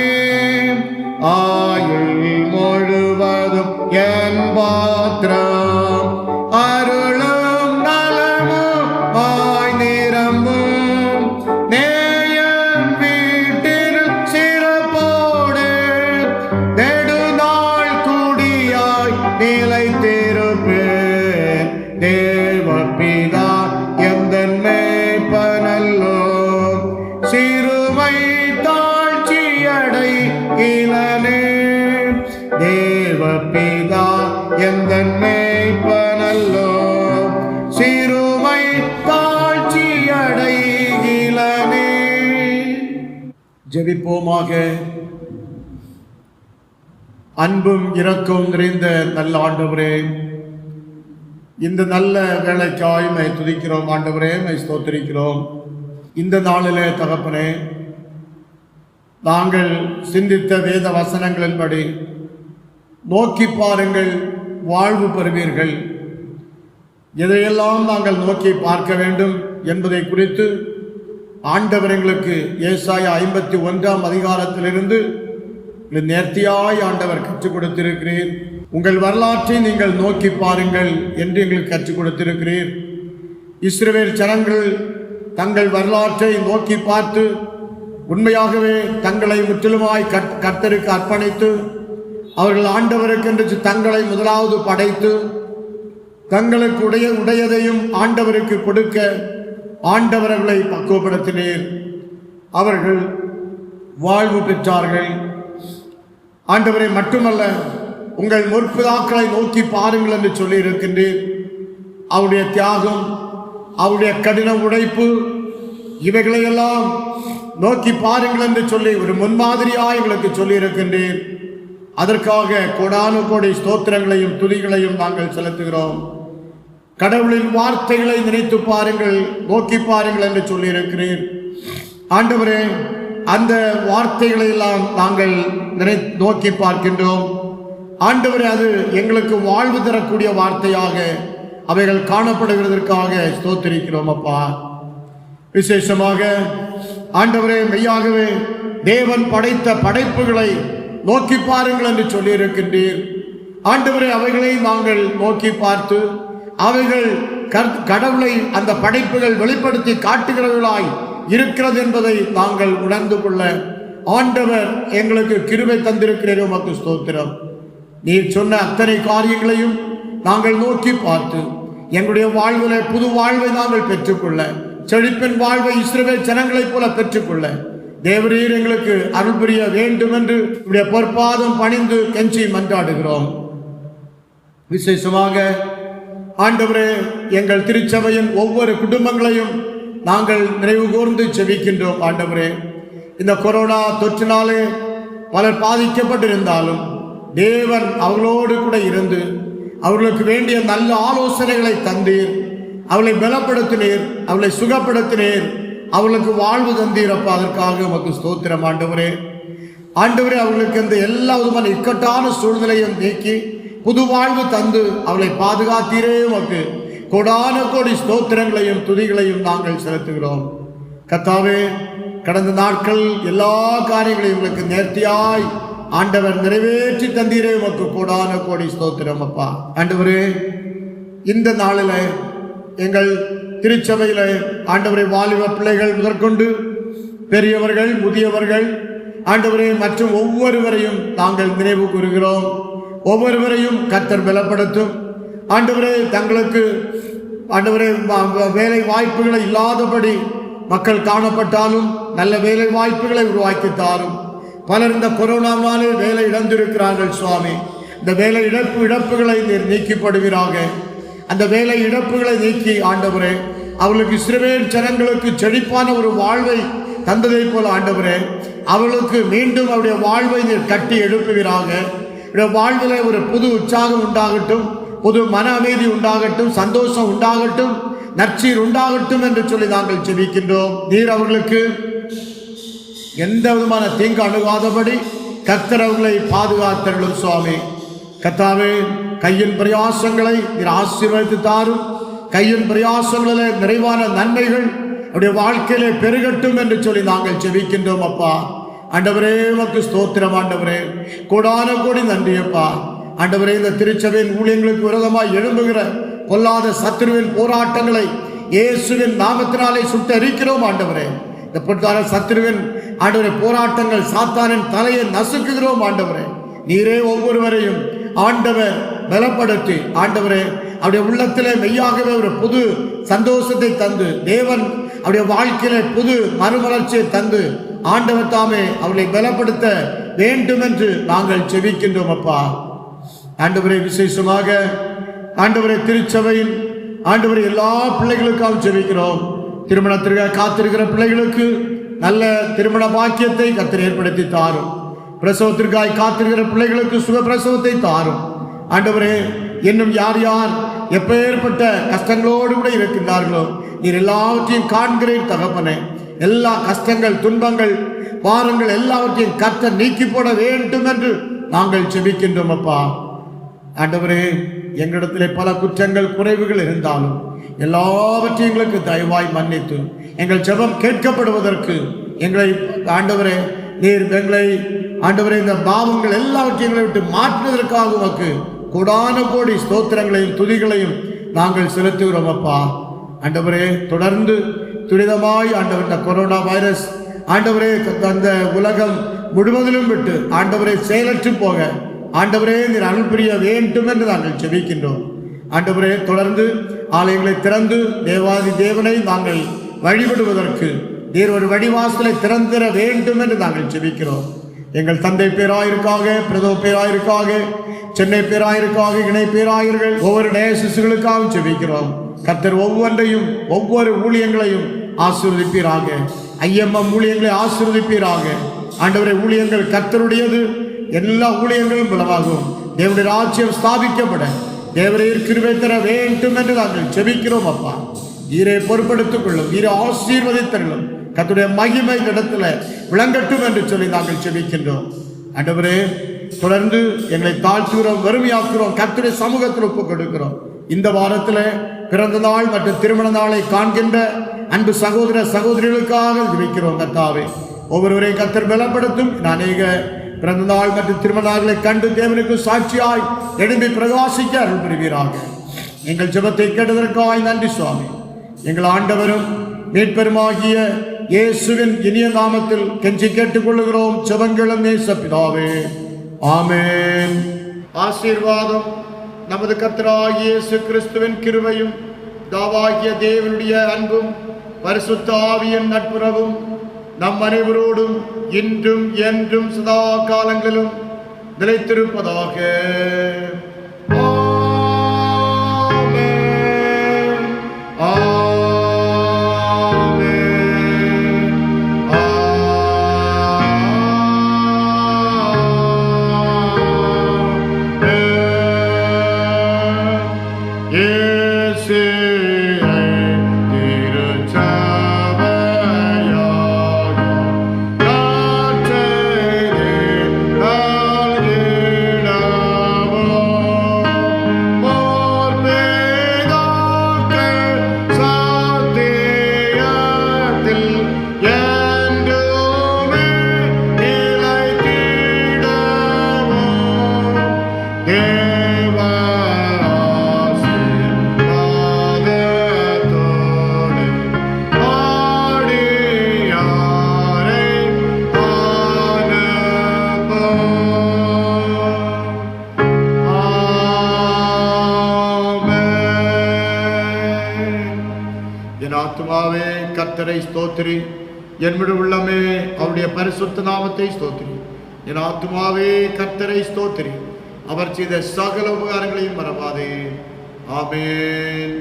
ஆயுள் முழுவதும் என் பாத்திரம் அருளும் நலமும் ஆய் நிரம்பும். நேயன் வீட்டில் சிறப்போடு நெடுநாள் குடியாய் நிலைத்திருப்பேன். தேவபிதா எந்தன் மெய்ப்பனல்லோ, சிறுமை தாழ்ச்சி அடைகளனே. தேவபிதா எந்தன் மெய்ப்பனல்லோ, சிறுமை தாழ்ச்சி அடைகளனே. ஜெபிப்போமாக. அன்பும் இரக்கம் நிறைந்த நல்ல ஆண்டவரே, இந்த நல்ல வேலைக்காய் மை துதிக்கிறோம் ஆண்டவரே, மை ஸ்தோத்திரிக்கிறோம். இந்த நாளிலே தகப்பனே, நாங்கள் சிந்தித்த வேத வசனங்களின்படி நோக்கி பாருங்கள், வாழ்வு பெறுவீர்கள். எதையெல்லாம் நாங்கள் நோக்கி பார்க்க வேண்டும், என்பதை குறித்து ஆண்டவர் எங்களுக்கு ஏசாயா 51 அதிகாரத்திலிருந்து நேர்த்தியாய் ஆண்டவர் கற்றுக் கொடுத்திருக்கிறீர். உங்கள் வரலாற்றை நீங்கள் நோக்கி பாருங்கள் என்று எங்களுக்கு கற்றுக் கொடுத்திருக்கிறீர். இஸ்ரவேல் ஜனங்கள் தங்கள் வரலாற்றை நோக்கி பார்த்து உண்மையாகவே தங்களை முற்றிலுமாய் கர்த்தருக்கு அர்ப்பணித்து அவர்கள் ஆண்டவருக்கென்று தங்களை முதலாவது படைத்து தங்களுக்கு உடையதையும் ஆண்டவருக்கு கொடுக்க ஆண்டவர்களை பக்குவப்படுத்தினீர். அவர்கள் வாழ்வு பெற்றார்கள். ஆண்டவரை மட்டுமல்ல, உங்கள் முற்பிதாக்களை நோக்கி பாருங்கள் என்று சொல்லி இருக்கின்றீர். அவருடைய தியாகம், அவருடைய கடின உழைப்பு, இவைகளையெல்லாம் நோக்கி பாருங்கள் என்று சொல்லி ஒரு முன்மாதிரியாக எங்களுக்கு சொல்லி இருக்கின்றீர். அதற்காக கோடானு கோடி ஸ்தோத்திரங்களையும் துதிகளையும் நாங்கள் செலுத்துகிறோம். கடவுளின் வார்த்தைகளை நினைத்து பாருங்கள், நோக்கி பாருங்கள் என்று சொல்லி இருக்கிறீர். ஆண்டவரே, அந்த வார்த்தைகளை எல்லாம் நாங்கள் நோக்கி பார்க்கின்றோம். ஆண்டவரே, அது எங்களுக்கு வாழ்வு தரக்கூடிய வார்த்தையாக அவைகள் காணப்படுகிறதற்காக ஸ்தோத்திரிக்கிறோம் அப்பா. விசேஷமாக ஆண்டவரே, மெய்யாகவே தேவன் படைத்த படைப்புகளை நோக்கி பாருங்கள் என்று சொல்லி இருக்கின்றீர். ஆண்டவரே, அவைகளை நாங்கள் நோக்கி பார்த்து அவைகள் கடவுளை அந்த படைப்புகள் வெளிப்படுத்தி காட்டுகிறவர்களாய் இருக்கிறது என்பதை நாங்கள் உணர்ந்து கொள்ள ஆண்டவர் எங்களுக்கு கிருபை தந்திருக்கிறீர். உமக்கு ஸ்தோத்திரம். நீர் சொன்ன அத்தனை காரியங்களையும் நாங்கள் நோக்கி பார்த்து எங்களுடைய வாழ்விலே புது வாழ்வை நாங்கள் பெற்றுக்கொள்ள, செழிப்பின் வாழ்வை இஸ்ரவேல் ஜனங்களைப் போல பெற்றுக்கொள்ள தேவரீர் எங்களுக்கு அருள் புரிய வேண்டும் என்று உடைய பொற்பாதம் பணிந்து கெஞ்சி மன்றாடுகிறோம். விசேஷமாக ஆண்டவரே, எங்கள் திருச்சபையின் ஒவ்வொரு குடும்பங்களையும் நாங்கள் நினைவு கூர்ந்து செபிக்கின்றோம். ஆண்டவரே, இந்த கொரோனா தொற்றினாலே பலர் பாதிக்கப்பட்டிருந்தாலும் தேவன் அவர்களோடு கூட இருந்து அவர்களுக்கு வேண்டிய நல்ல ஆலோசனைகளை தந்தீர், அவளை பலப்படுத்தினீர், அவளை சுகப்படுத்தினீர், அவர்களுக்கு வாழ்வு தந்தீரப்பா. அதற்காக உமக்கு ஸ்தோத்திரம். ஆண்டவரே, அவர்களுக்கு இந்த எல்லா விதமான இக்கட்டான சூழ்நிலையும் நீக்கி புது வாழ்வு தந்து அவளை பாதுகாத்தீரே. உமக்கு கோடான கோடி ஸ்தோத்திரங்களையும் துதிகளையும் நாங்கள் செலுத்துகிறோம். கர்த்தாவே, கடந்த நாட்கள் எல்லா காரியங்களையும் உங்களுக்கு நேர்த்தியாய் ஆண்டவர் நிறைவேற்றி தந்தீரே. உமக்கு கோடான கோடி ஸ்தோத்திரம் அப்பா. ஆண்டவரே, இந்த நாளில் எங்கள் திருச்சபையில் ஆண்டவரை வாலிப பிள்ளைகள் முதற்கொண்டு பெரியவர்கள், முதியவர்கள் ஆண்டவரே மற்றும் ஒவ்வொருவரையும் நாங்கள் நினைவு கூறுகிறோம். ஒவ்வொருவரையும் கர்த்தர் பலப்படுத்தும். ஆண்டவரே, தங்களுக்கு ஆண்டவரே வேலை வாய்ப்புகளை இல்லாதபடி மக்கள் காணப்பட்டாலும் நல்ல வேலை வாய்ப்புகளை உருவாக்கித்தாரும். பலர் இந்த கொரோனாவாலே வேலை இழந்திருக்கிறார்கள். சுவாமி, இந்த வேலை இழப்புகளை நீர் நீக்கிப்படுவீராக. அந்த வேலை இழப்புகளை நீக்கி ஆண்டவரே அவர்களுக்கு இஸ்ரவேல் ஜனங்களுக்கு செழிப்பான ஒரு வாழ்வை தந்ததை போல ஆண்டவரே அவர்களுக்கு மீண்டும் அவருடைய வாழ்வை நீர் கட்டி எழுப்புவீராக. வாழ்வில் ஒரு புது உற்சாகம் உண்டாகட்டும், புது மன அமைதி உண்டாகட்டும், சந்தோஷம் உண்டாகட்டும், நற்சீர் உண்டாகட்டும் என்று சொல்லி நாங்கள் ஜெபிக்கின்றோம். நீர் அவர்களுக்கு எந்த விதமான தீங்கு அணுகாதபடி கர்த்தர் அவர்களை பாதுகாத்தருளும். சுவாமி, கர்த்தாவே, கையின் பிரயாசங்களை நீர் ஆசீர்வதித்து தாரும். கையின் பிரயாசங்களில் நிறைவான நன்மைகள் அவருடைய வாழ்க்கையிலே பெருகட்டும் என்று சொல்லி நாங்கள் ஜெபிக்கின்றோம் அப்பா. ஆண்டவரே, உமக்கு ஸ்தோத்திரம். ஆண்டவரே, கோடான கோடி நன்றி அப்பா. ஆண்டவரே, இந்த திருச்சபையின் ஊழியங்களுக்கு விரோதமாய் எழும்புகிற பொல்லாத சத்துருவின் போராட்டங்களை இயேசுவின் நாமத்தினாலே சுட்டரிக்கிறோம். ஆண்டவரே, இந்த பொருளாதார சத்துருவின் ஆண்டவரே போராட்டங்கள் சாத்தானின் தலையை நசுக்குகிறோம். ஆண்டவரே, நீரே ஒவ்வொருவரையும் ஆண்டவர் பலப்படுத்தி ஆண்டவரே அவருடைய உள்ளத்திலே மெய்யாகவே ஒரு புது சந்தோஷத்தை தந்து தேவன் அவருடைய வாழ்க்கையிலே புது மறுமலர்ச்சியை தந்து ஆண்டவர் தாமே அவர்களை பலப்படுத்த வேண்டும் என்று நாங்கள் செபிக்கின்றோம் அப்பா. ஆண்டவரே, விசேஷமாக ஆண்டவரே திருச்சபையின் ஆண்டவரை எல்லா பிள்ளைகளுக்காக செபிக்கிறோம். திருமணத்திற்காக காத்திருக்கிற பிள்ளைகளுக்கு நல்ல திருமண பாக்கியத்தை கர்த்தர் ஏற்படுத்தி தாரும். பிரசவத்திற்காக காத்திருக்கிற பிள்ளைகளுக்கு சுகப்பிரசவத்தை தாரும். ஆண்டவரே, இன்னும் யார் யார் எப்பேற்பட்ட கஷ்டங்களோடு கூட இருக்கின்றார்களோ நீர் எல்லாவற்றையும் காண்கிறீர் தகப்பனே. எல்லா கஷ்டங்கள், துன்பங்கள், பாரங்கள் எல்லாவற்றையும் கர்த்தர் நீக்கி போட வேண்டும் என்று நாங்கள் செபிக்கின்றோம் அப்பா. ஆண்டவரே, எங்களிடத்திலே பல குற்றங்கள், குறைவுகள் இருந்தாலும் எல்லாவற்றையும் எங்களுக்கு தயவாய் மன்னித்து எங்கள் ஜெபம் கேட்கப்படுவதற்கு எங்களை ஆண்டவரே நீர் எங்களை ஆண்டவரே இந்த பாவங்கள் எல்லாவற்றையும் எங்களை விட்டு மாற்றுவதற்காக உமக்கு கோடான கோடி ஸ்தோத்திரங்களையும் துதிகளையும் நாங்கள் செலுத்துகிறோம் அப்பா. ஆண்டவரே தொடர்ந்து துரிதமாய் ஆண்டவர் இந்த கொரோனா வைரஸ் ஆண்டவரே அந்த உலகம் முழுவதிலும் விட்டு ஆண்டவரை செயலற்று போக ஆண்டவரே நீர் அருள் புரிய வேண்டும் என்று நாங்கள் ஜெபிக்கின்றோம். ஆண்டவரே தொடர்ந்து ஆலயங்களை திறந்து தேவாதி தேவனை நாங்கள் வழிபடுவதற்கு நீர் ஒரு வழிவாசலை திறந்திட வேண்டும் என்று நாங்கள் ஜெபிக்கிறோம். எங்கள் தந்தை பேராயிருக்காக, பிரதம பேராயிருக்காக, சென்னை பேராயிருக்காக, இணை பேராயர்கள் ஒவ்வொரு டயசிஸ்களுக்காகவும் ஜெபிக்கிறோம். கர்த்தர் ஒவ்வொன்றையும் ஒவ்வொரு ஊழியங்களையும் ஆசீர்வதிப்பீராக. ஐஎம்எம் ஊழியங்களை ஆசீர்வதிப்பீராக. ஆண்டவரை ஊழியங்கள் கர்த்தருடையது, எல்லா ஊழியங்களும் பலமாகும். தேவனுடைய ராஜ்யம் ஸ்தாபிக்கப்பட தேவரீர் கிருபை தர வேண்டும் என்று நாங்கள் ஜெபிக்கிறோம் அப்பா. நீரை பொறுப்படுத்திக் கொள்ளும், நீரை ஆசீர்வதித்தருளும், கர்த்தருடைய மகிமை இந்த இடத்துல விளங்கட்டும் என்று சொல்லி நாங்கள் ஜெபிக்கின்றோம். ஆண்டவரே தொடர்ந்து எங்களை தாழ்த்துகிறோம், வறுமையாக்குறோம், கர்த்தருடைய சமூகத்தில் ஒப்புக் கொடுக்கிறோம். இந்த வாரத்தில் பிறந்த நாள் மற்றும் திருமண நாளை காண்கின்ற அன்பு சகோதர சகோதரிகளுக்காக ஜெபிக்கிறோம். கர்த்தாவே ஒவ்வொருவரையும் கர்த்தர் பலப்படுத்தும். அநேக பிறந்த நாள் மற்றும் திருமண நாள்களை கண்டு தேவனுக்கு சாட்சியாய் எழும்பி பிரகாசிக்க அருள் புரிவீராக. எங்கள் ஜெபத்தை கேட்டதற்காய் நன்றி சுவாமி. எங்கள் ஆண்டவரும் மீட்பெருமாகிய இயேசுவின் இனிய நாமத்தில் கெஞ்சி கேட்டுக்கொள்ளுகிறோம் ஜெபங்களும் நேச பிதாவே, ஆமென். ஆசீர்வாதம் நமது கர்த்தராகிய இயேசு கிறிஸ்துவின் கிருபையும் பிதாவாகிய தேவனுடைய அன்பும் பரிசுத்த ஆவியின் நட்புறவும் நம் அனைவரோடும் இன்றும் என்றும் சதா காலங்களிலும் நிலைத்திருப்பதாக. கர்த்தரை ஸ்தோத்திரி, என் முழு உள்ளமே அவருடைய பரிசுத்த நாமத்தை ஸ்தோத்திரி. என் ஆத்துமாவே கர்த்தரை ஸ்தோத்திரி, அவர் செய்த சகல உபகாரங்களையும் மறவாதே. ஆமென்.